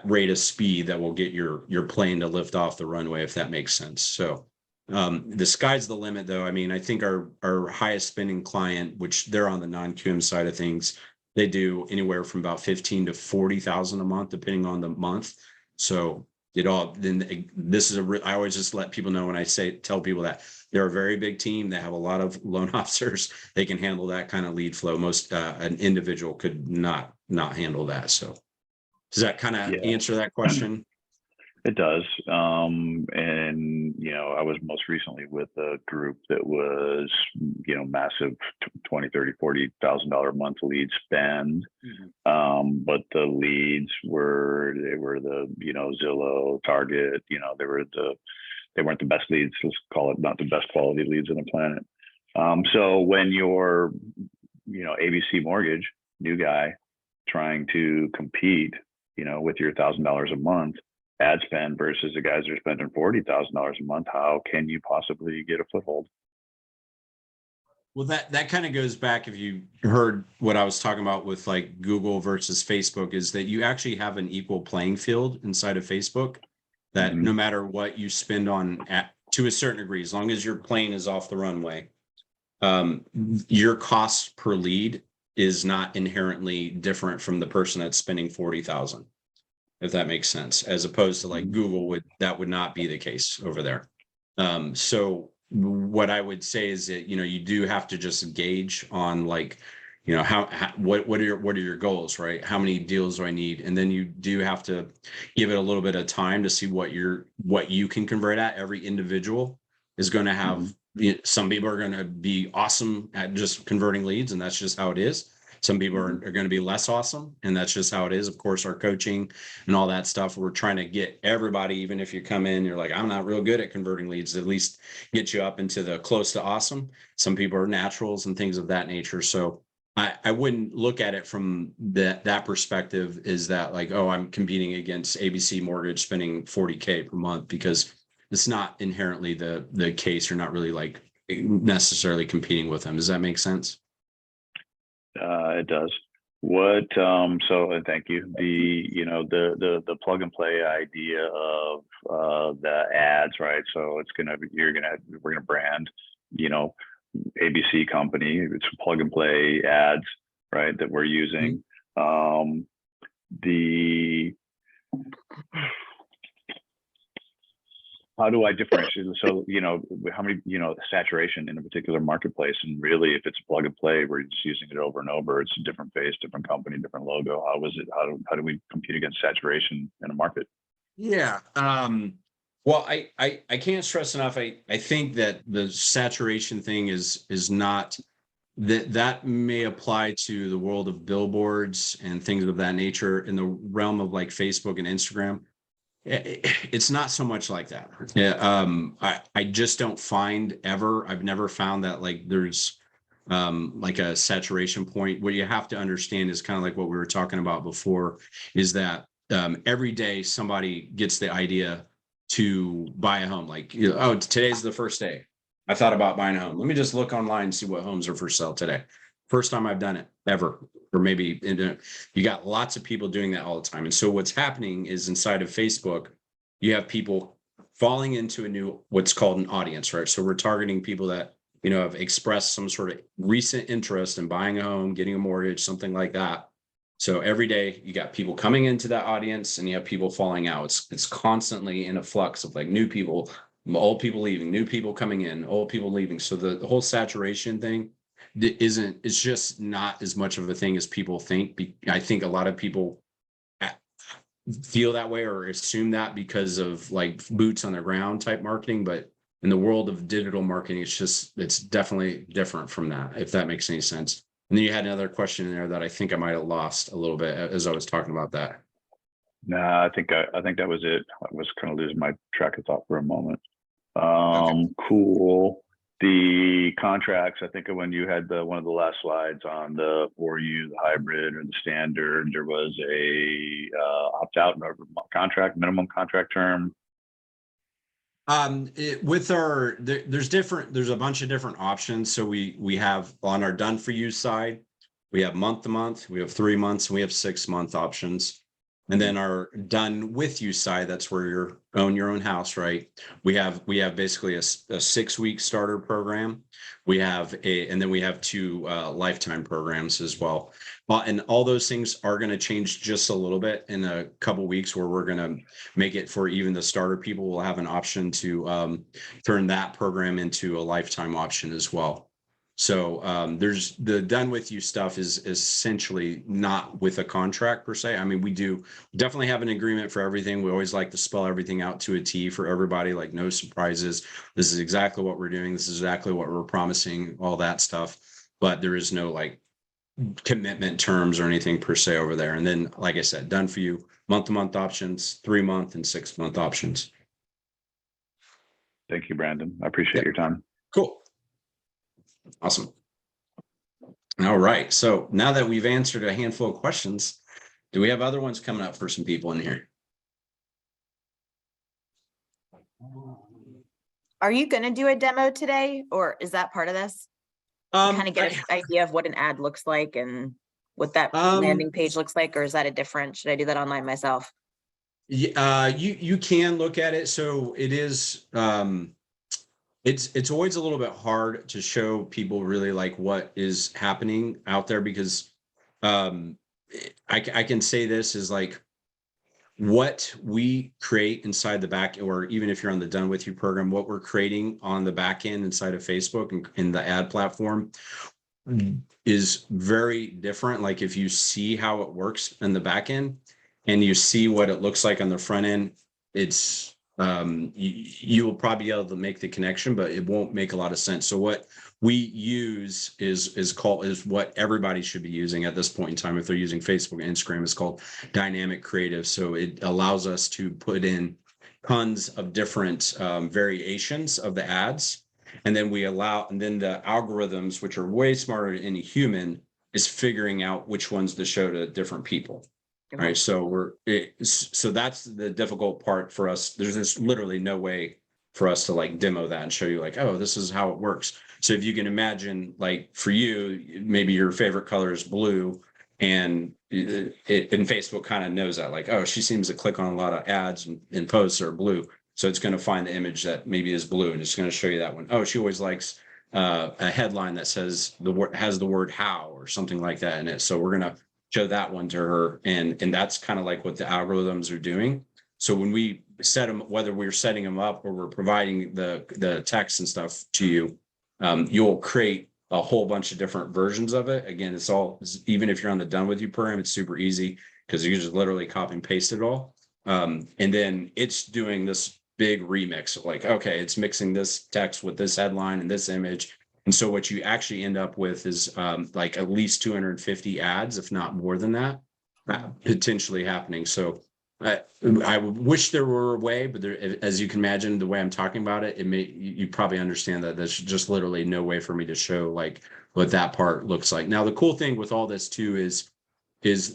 rate of speed that will get your plane to lift off the runway, if that makes sense. So the sky's the limit, though. I mean, I think our highest spending client, which they're on the non-QM side of things, they do anywhere from about 15 to 40,000 a month, depending on the month. So I always just let people know when I tell people that they're a very big team. They have a lot of loan officers. They can handle that kind of lead flow. Most an individual could not handle that. So does that kind of answer that question? It does. And, I was most recently with a group that was, massive 20, 30, $40,000 a month lead spend. But the leads were the, Zillow, Target, they weren't the best leads. Let's call it not the best quality leads on the planet. So when you're, ABC Mortgage, new guy trying to compete, with your $1,000 a month ad spend versus the guys that are spending $40,000 a month, how can you possibly get a foothold? Well, that kind of goes back, if you heard what I was talking about with like Google versus Facebook, is that you actually have an equal playing field inside of Facebook, that no matter what you spend on to a certain degree, as long as your plane is off the runway, your cost per lead is not inherently different from the person that's spending 40,000, if that makes sense, as opposed to like Google that would not be the case over there. So what I would say is that, you do have to just gauge on like, what are your goals, right? How many deals do I need? And then you do have to give it a little bit of time to see what you can convert at. Every individual is going to have, some people are going to be awesome at just converting leads, and that's just how it is. Some people are going to be less awesome, and that's just how it is. Of course, our coaching and all that stuff, we're trying to get everybody, even if you come in, you're like, I'm not real good at converting leads, at least get you up into the close to awesome. Some people are naturals and things of that nature. So I wouldn't look at it from that perspective, is that like, oh, I'm competing against ABC Mortgage spending 40K per month, because it's not inherently the case. You're not really like necessarily competing with them. Does that make sense? It does. What, so, and thank you. The plug and play idea of the ads, right? So we're gonna brand, ABC company, it's plug and play ads, right, that we're using. How do I differentiate? So, how many, saturation in a particular marketplace, and really, if it's plug and play, we're just using it over and over. It's a different face, different company, different logo. How is it? How do we compete against saturation in a market? Yeah. Well, I can't stress enough. I think that the saturation thing is not that may apply to the world of billboards and things of that nature in the realm of like Facebook and Instagram. It's not so much like that. Yeah. I just don't find I've never found that like there's like a saturation point. What you have to understand is kind of like what we were talking about before, is that every day somebody gets the idea to buy a home. Like, oh, today's the first day I thought about buying a home. Let me just look online and see what homes are for sale today. First time I've done it ever, or maybe you got lots of people doing that all the time. And so what's happening is inside of Facebook, you have people falling into a new, what's called an audience, right? So we're targeting people that, have expressed some sort of recent interest in buying a home, getting a mortgage, something like that. So every day you got people coming into that audience and you have people falling out. It's constantly in a flux of like new people, old people leaving, new people coming in, old people leaving. So the whole saturation thing it's just not as much of a thing as people think. I think a lot of people feel that way or assume that because of like boots on the ground type marketing. But in the world of digital marketing, it's definitely different from that, if that makes any sense. And then you had another question in there that I think I might have lost a little bit as I was talking about that. Nah, I think that was it. I was kind of losing my track of thought for a moment. Okay. Cool. The contracts, I think when you had one of the last slides on the the hybrid or the standard, there was a opt-out contract, minimum contract term. There's a bunch of different options. So we have on our done for you side, we have month to month, we have 3 months, and we have 6 month options. And then our done with you side, that's where you own your own house, right? We have basically a 6-week starter program. And then we have 2 lifetime programs as well. And all those things are going to change just a little bit in a couple weeks, where we're going to make it for even the starter people will have an option to turn that program into a lifetime option as well. So there's the done with you stuff is essentially not with a contract per se. I mean, we do definitely have an agreement for everything. We always like to spell everything out to a T for everybody, like no surprises. This is exactly what we're doing. This is exactly what we're promising, all that stuff. But there is no like commitment terms or anything per se over there. And then, like I said, done for you, month-to-month options, 3 month and 6 month options. Thank you, Brandon. I appreciate your time. Cool. Awesome. All right. So now that we've answered a handful of questions, do we have other ones coming up for some people in here? Are you going to do a demo today, or is that part of this? Kind of get an idea of what an ad looks like and what that landing page looks like, or is that should I do that online myself? Yeah, you can look at it. So it is, it's always a little bit hard to show people really like what is happening out there, because I can say this is like what we create inside the back, or even if you're on the done with you program, what we're creating on the back end inside of Facebook and in the ad platform is very different. Like if you see how it works in the back end and you see what it looks like on the front end, it's you will probably be able to make the connection, but it won't make a lot of sense. So what we use is what everybody should be using at this point in time. If they're using Facebook and Instagram, it's called dynamic creative. So it allows us to put in tons of different variations of the ads. And then the algorithms, which are way smarter than any human, is figuring out which ones to show to different people. Okay. Right. So so that's the difficult part for us. There's literally no way for us to like demo that and show you like, oh, this is how it works. So if you can imagine, like for you, maybe your favorite color is blue, and and Facebook kind of knows that, like, oh, she seems to click on a lot of ads and posts are blue. So it's going to find the image that maybe is blue, and it's going to show you that one. Oh, she always likes a headline that says has the word how or something like that in it. So we're going to show that one to her. And that's kind of like what the algorithms are doing. So when we set them, whether we're setting them up or we're providing the text and stuff to you, you'll create a whole bunch of different versions of it. Again, it's all, even if you're on the Done With You program, it's super easy because you just literally copy and paste it all. And then it's doing this big remix of like, okay, it's mixing this text with this headline and this image. And so what you actually end up with is like at least 250 ads, if not more than that, potentially happening. So I wish there were a way, but there, as you can imagine, the way I'm talking about it, you probably understand that there's just literally no way for me to show like what that part looks like. Now, the cool thing with all this too is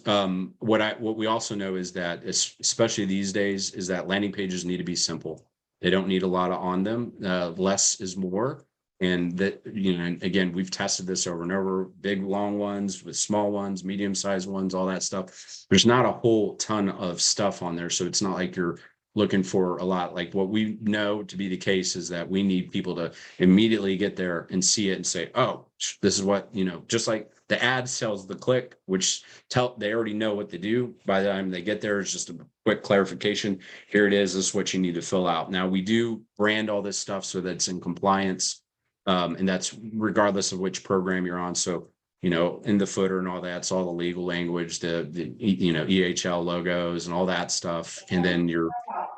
what we also know is that especially these days is that landing pages need to be simple. They don't need a lot on them. Less is more. And that, you know, again, we've tested this over and over, big, long ones with small ones, medium-sized ones, all that stuff. There's not a whole ton of stuff on there. So it's not like you're looking for a lot. Like what we know to be the case is that we need people to immediately get there and see it and say, oh, this is what, you know, just like the ad sells the click, which they already know what to do. By the time they get there, it's just a quick clarification. Here it is. This is what you need to fill out. Now we do brand all this stuff so that it's in compliance. And that's regardless of which program you're on. So, you know, in the footer and all that, it's all the legal language, the you know, EHL logos and all that stuff. And then your,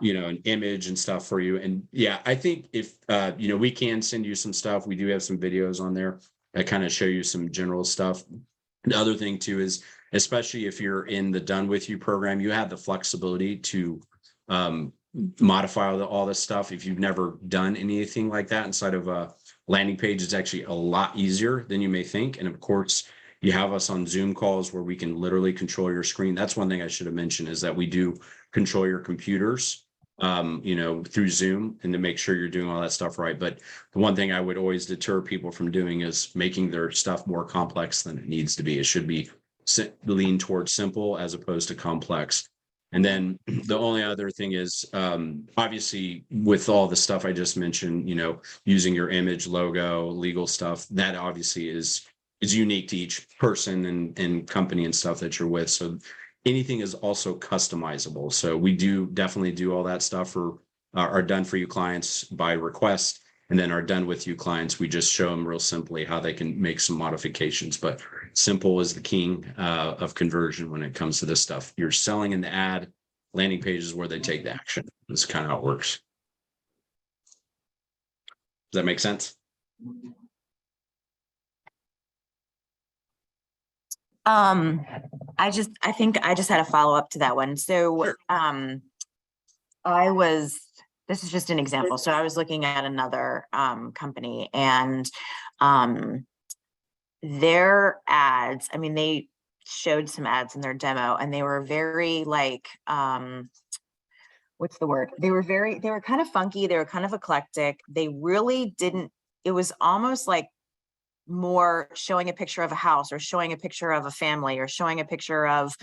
you know, an image and stuff for you. And yeah, I think if, you know, we can send you some stuff. We do have some videos on there that kind of show you some general stuff. The other thing too is, especially if you're in the Done With You program, you have the flexibility to modify all this stuff. If you've never done anything like that inside of a landing page, is actually a lot easier than you may think. And of course, you have us on Zoom calls where we can literally control your screen. That's one thing I should have mentioned, is that we do control your computers, you know, through Zoom, and to make sure you're doing all that stuff right. But the one thing I would always deter people from doing is making their stuff more complex than it needs to be. It should be lean towards simple as opposed to complex. And then the only other thing is, obviously, with all the stuff I just mentioned, you know, using your image, logo, legal stuff, that obviously is unique to each person and company and stuff that you're with. So anything is also customizable. So we do definitely do all that stuff for our Done For You clients by request. And then our Done With You clients, we just show them real simply how they can make some modifications. But simple is the king of conversion when it comes to this stuff. You're selling in the ad, landing pages where they take the action. That's kind of how it works. Does that make sense? I think I just had a follow-up to that one. So, Sure. This is just an example. So I was looking at another company, and their ads, I mean, they showed some ads in their demo, and they were very like, what's the word? They were kind of funky. They were kind of eclectic. They really didn't, it was almost like more showing a picture of a house, or showing a picture of a family, or showing a picture of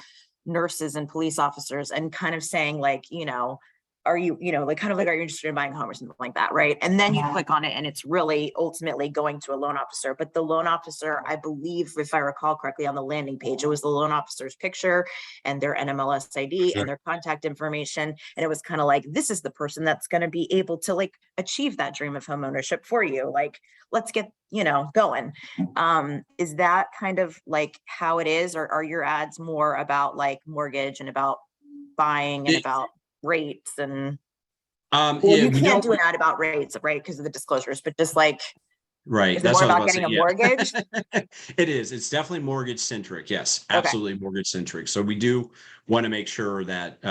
nurses and police officers, and kind of saying like, you know, are you, you know, like kind of like, are you interested in buying a home or something like that, right? And then you click on it, and it's really ultimately going to a loan officer. But the loan officer, I believe, if I recall correctly, on the landing page, it was the loan officer's picture and their NMLS ID and their contact information. And it was kind of like, this is the person that's going to be able to like achieve that dream of home ownership for you. Like, let's get, you know, going. Is that kind of like how it is? Or are your ads more about like mortgage and about buying and about rates? And well, Yeah, you can't do an ad about rates, right, because of the disclosures, but just like, right. is it more about getting a mortgage? It is. It's definitely mortgage centric. Yes, absolutely mortgage centric. So we do want to make sure that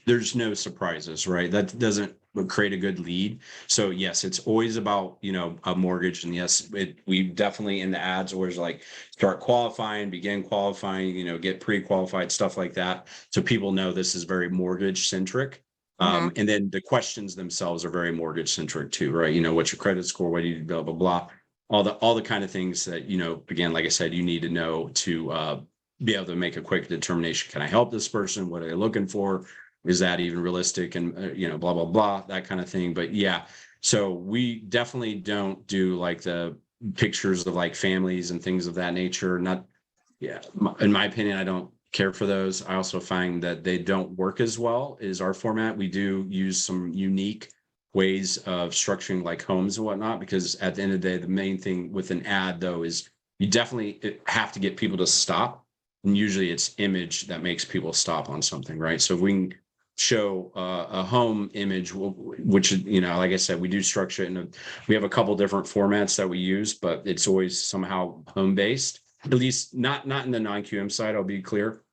there's no surprises, right? That doesn't create a good lead. So yes, it's always about, you know, a mortgage. And yes, we definitely in the ads always like start qualifying, begin qualifying, you know, get pre-qualified, stuff like that. So people know this is very mortgage centric. And then the questions themselves are very mortgage centric too, right? You know, what's your credit score? What do you do? Blah, blah, blah. All the kind of things that, you know, again, like I said, you need to know to be able to make a quick determination. Can I help this person? What are they looking for? Is that even realistic? And, you know, blah, blah, blah, that kind of thing. But yeah, so we definitely don't do like the pictures of like families and things of that nature. Not, yeah, in my opinion, I don't care for those. I also find that they don't work as well as our format. We do use some unique ways of structuring like homes and whatnot, because at the end of the day, the main thing with an ad though is you definitely have to get people to stop. And usually it's image that makes people stop on something, right? So if we can show a home image, which, you know, like I said, we do structure it and we have a couple different formats that we use, but it's always somehow home based, at least not in the non-QM side, I'll be clear.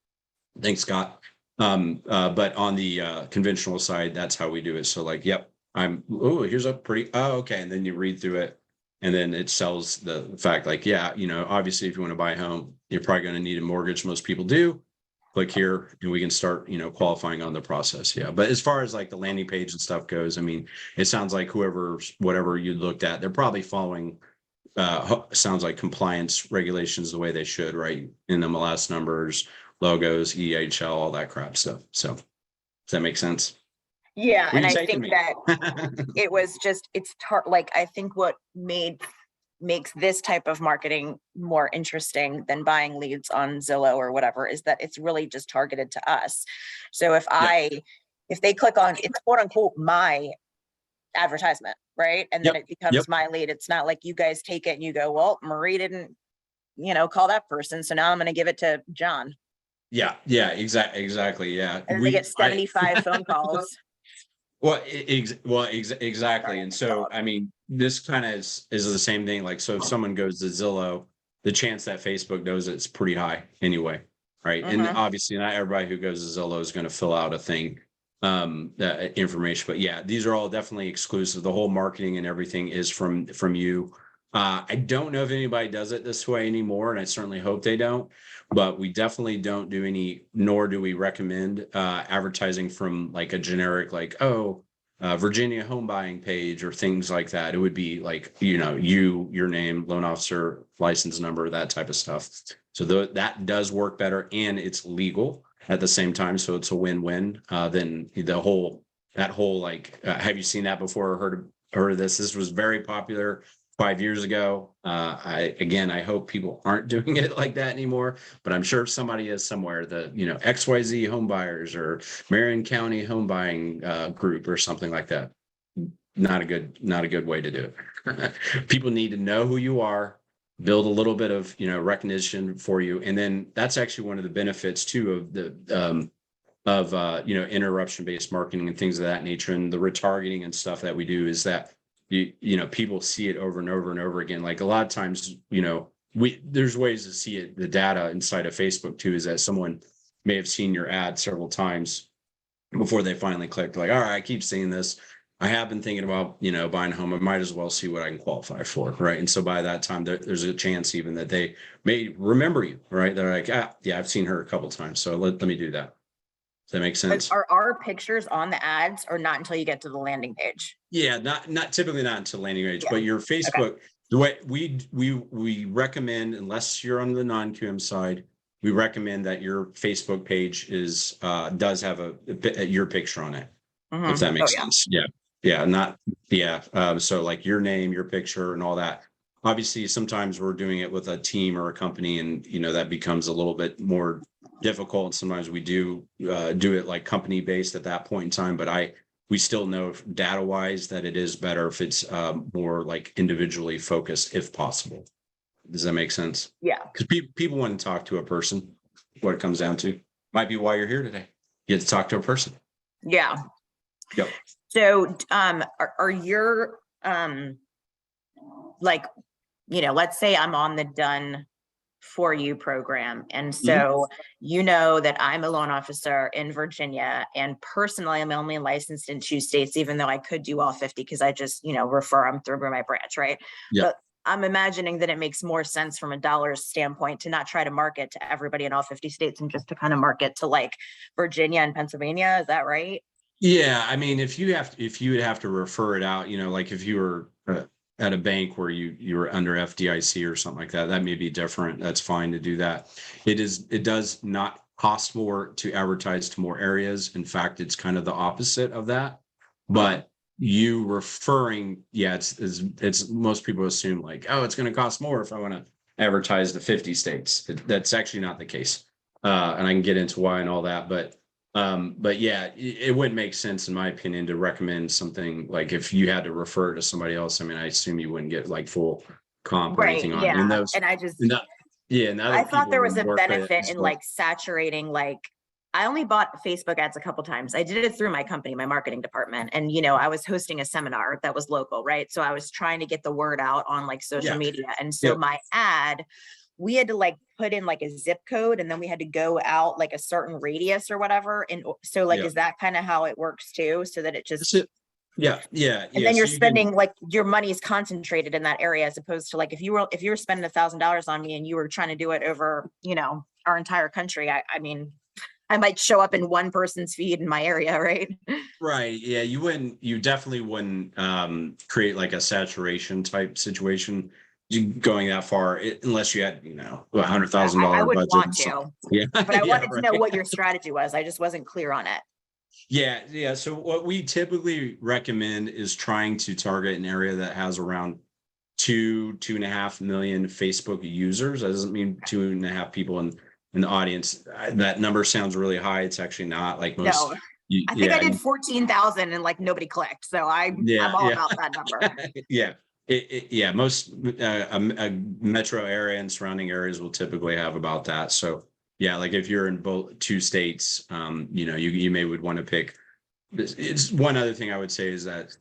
Thanks, Scott. But on the conventional side, that's how we do it. So like, yep, here's a pretty, okay. And then you read through it and then it sells the fact like, yeah, you know, obviously if you want to buy a home, you're probably going to need a mortgage. Most people do. Click here and we can start, you know, qualifying on the process. Yeah. But as far as like the landing page and stuff goes, I mean, it sounds like whatever you looked at, they're probably following sounds like compliance regulations the way they should, right? In MLS numbers, logos, EHL, all that crap stuff. So does that make sense? Yeah, Where and you I taking think me? that it was just, like, I think what makes this type of marketing more interesting than buying leads on Zillow or whatever is that it's really just targeted to us. So if they click on, it's quote unquote my advertisement, right? And then it becomes my lead. It's not like you guys take it and you go, well, Marie didn't, you know, call that person, so now I'm going to give it to John. Yeah, exactly. Yeah. And they get 75 phone calls. Well, exactly. And so, I mean, this kind of is the same thing. Like, so if someone goes to Zillow, the chance that Facebook knows it's pretty high anyway, right? And obviously, not everybody who goes to Zillow is going to fill out a thing, that information. But yeah, these are all definitely exclusive. The whole marketing and everything is from you. I don't know if anybody does it this way anymore, and I certainly hope they don't. But we definitely don't do any, nor do we recommend advertising from like a generic, like, Virginia home buying page or things like that. It would be like, you know, your name, loan officer, license number, that type of stuff. So that does work better and it's legal at the same time. So it's a win-win than that whole like, have you seen that before or heard of this? This was very popular 5 years ago. I hope people aren't doing it like that anymore, but I'm sure somebody is somewhere, the, you know, XYZ home buyers or Marion County home buying group or something like that. Not a good way to do it. People need to know who you are, build a little bit of, you know, recognition for you. And then that's actually one of the benefits too of the, you know, interruption based marketing and things of that nature. And the retargeting and stuff that we do is that you know, people see it over and over and over again. Like a lot of times, you know, there's ways to see it. The data inside of Facebook too, is that someone may have seen your ad several times before they finally clicked like, all right, I keep seeing this. I have been thinking about, you know, buying a home. I might as well see what I can qualify for. Right. And so by that time, there's a chance even that they may remember you, right? They're like, yeah, I've seen her a couple of times. So let me do that. Does that make sense? Are our pictures on the ads or not until you get to the landing page? Yeah, not typically not until landing page, but your Facebook, the way we recommend, unless you're on the non-QM side, we recommend that your Facebook page does have your picture on it. If that makes sense. So like your name, your picture and all that. Obviously, sometimes we're doing it with a team or a company and, you know, that becomes a little bit more difficult. And sometimes we do it like company based at that point in time, but we still know data wise that it is better if it's more like individually focused, if possible. Does that make sense? Yeah. Because people want to talk to a person. What it comes down to might be why you're here today. You get to talk to a person. Yeah. Yep. So, are your like, you know, let's say I'm on the Done For You program. And so, you know, that I'm a loan officer in Virginia and personally, I'm only licensed in 2 states, even though I could do all 50 because I just, you know, refer them through my branch. Right. Yeah. But I'm imagining that it makes more sense from a dollars standpoint to not try to market to everybody in all 50 states and just to kind of market to like Virginia and Pennsylvania. Is that right? Yeah, I mean, if you would have to refer it out, like if you were at a bank where you were under FDIC or something like that, that may be different. That's fine to do that. It does not cost more to advertise to more areas. In fact, it's kind of the opposite of that. But you referring, yeah, it's most people assume like, oh, it's going to cost more if I want to advertise to 50 states. That's actually not the case. And I can get into why and all that, but yeah, it wouldn't make sense, in my opinion, to recommend something like if you had to refer to somebody else. I mean, I assume you wouldn't get like full comp or Right, anything on it. And yeah, those, and I just, and that, yeah, and other I thought people there was would a work with it benefit as in well. like saturating, like, I only bought Facebook ads a couple times. I did it through my company, my marketing department. And, I was hosting a seminar that was local, right? So I was trying to get the word out on like social Yeah. media. And so Yep. my ad, we had to like put in like a zip code and then we had to go out like a certain radius or whatever. And so like, Yeah. is that kind of how it works too? So that it just, So- yeah, yeah, and yeah. then So you're you can- spending like your money is concentrated in that area as opposed to like if you were spending $1,000 on me and you were trying to do it over, our entire country. I mean, I might show up in one person's feed in my area, right? Right. Yeah, you definitely wouldn't create like a saturation type situation going that far unless you had, $100,000 I would budget. want or to, something. Yeah. but I Yeah, wanted to know right. what your strategy was. I just wasn't clear on it. Yeah, yeah. So what we typically recommend is trying to target an area that has around 2.5 million Facebook users. That doesn't mean 2.5 people in the audience. That number sounds really high. It's actually not. Like most. No, I think I Yeah, did 14,000 and like nobody clicked. So I'm all about that number. Yeah. Yeah, most a metro area and surrounding areas will typically have about that. So yeah, like if you're in both two states, you may would want to pick. It's one other thing I would say is that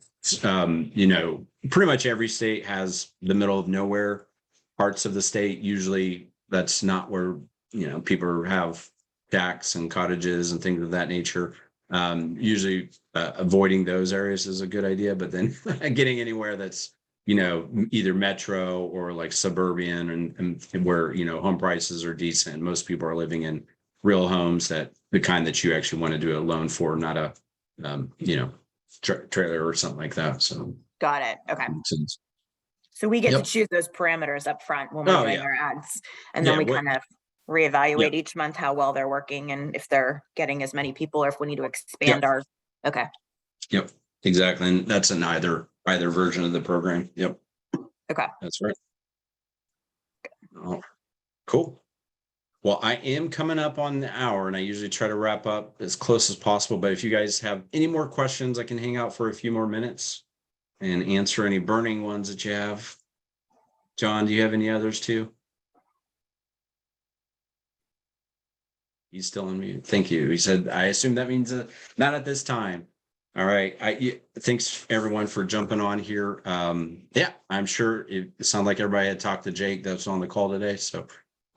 pretty much every state has the middle of nowhere parts of the state. Usually that's not where people have shacks and cottages and things of that nature. Usually avoiding those areas is a good idea, but then getting anywhere that's either metro or like suburban and where home prices are decent. Most people are living in real homes, that the kind that you actually want to do a loan for, not a trailer or something like that. So Got it. Okay. makes sense. So we get Yep. to choose those parameters up front when we're Oh, doing yeah. our ads. And then Yeah, we what- kind of reevaluate each month how well they're working and if they're getting as many people or if we need to expand our, okay. Yep, exactly. And that's in either version of the program. Yep. Okay. That's right. Oh, cool. Well, I am coming up on the hour and I usually try to wrap up as close as possible. But if you guys have any more questions, I can hang out for a few more minutes and answer any burning ones that you have. John, do you have any others too? He's still on mute. Thank you. He said, I assume that means not at this time. All right. Thanks everyone for jumping on here. Yeah, I'm sure it sounded like everybody had talked to Jake that's on the call today. So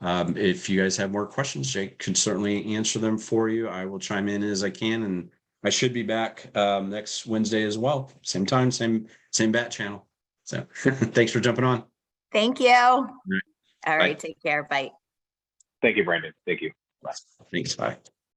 if you guys have more questions, Jake can certainly answer them for you. I will chime in as I can, and I should be back next Wednesday as well. Same time, same bat channel. So thanks for jumping on. Thank you. All right. Bye. Take care. Bye. Thank you, Brandon. Thank you. Thanks. Bye.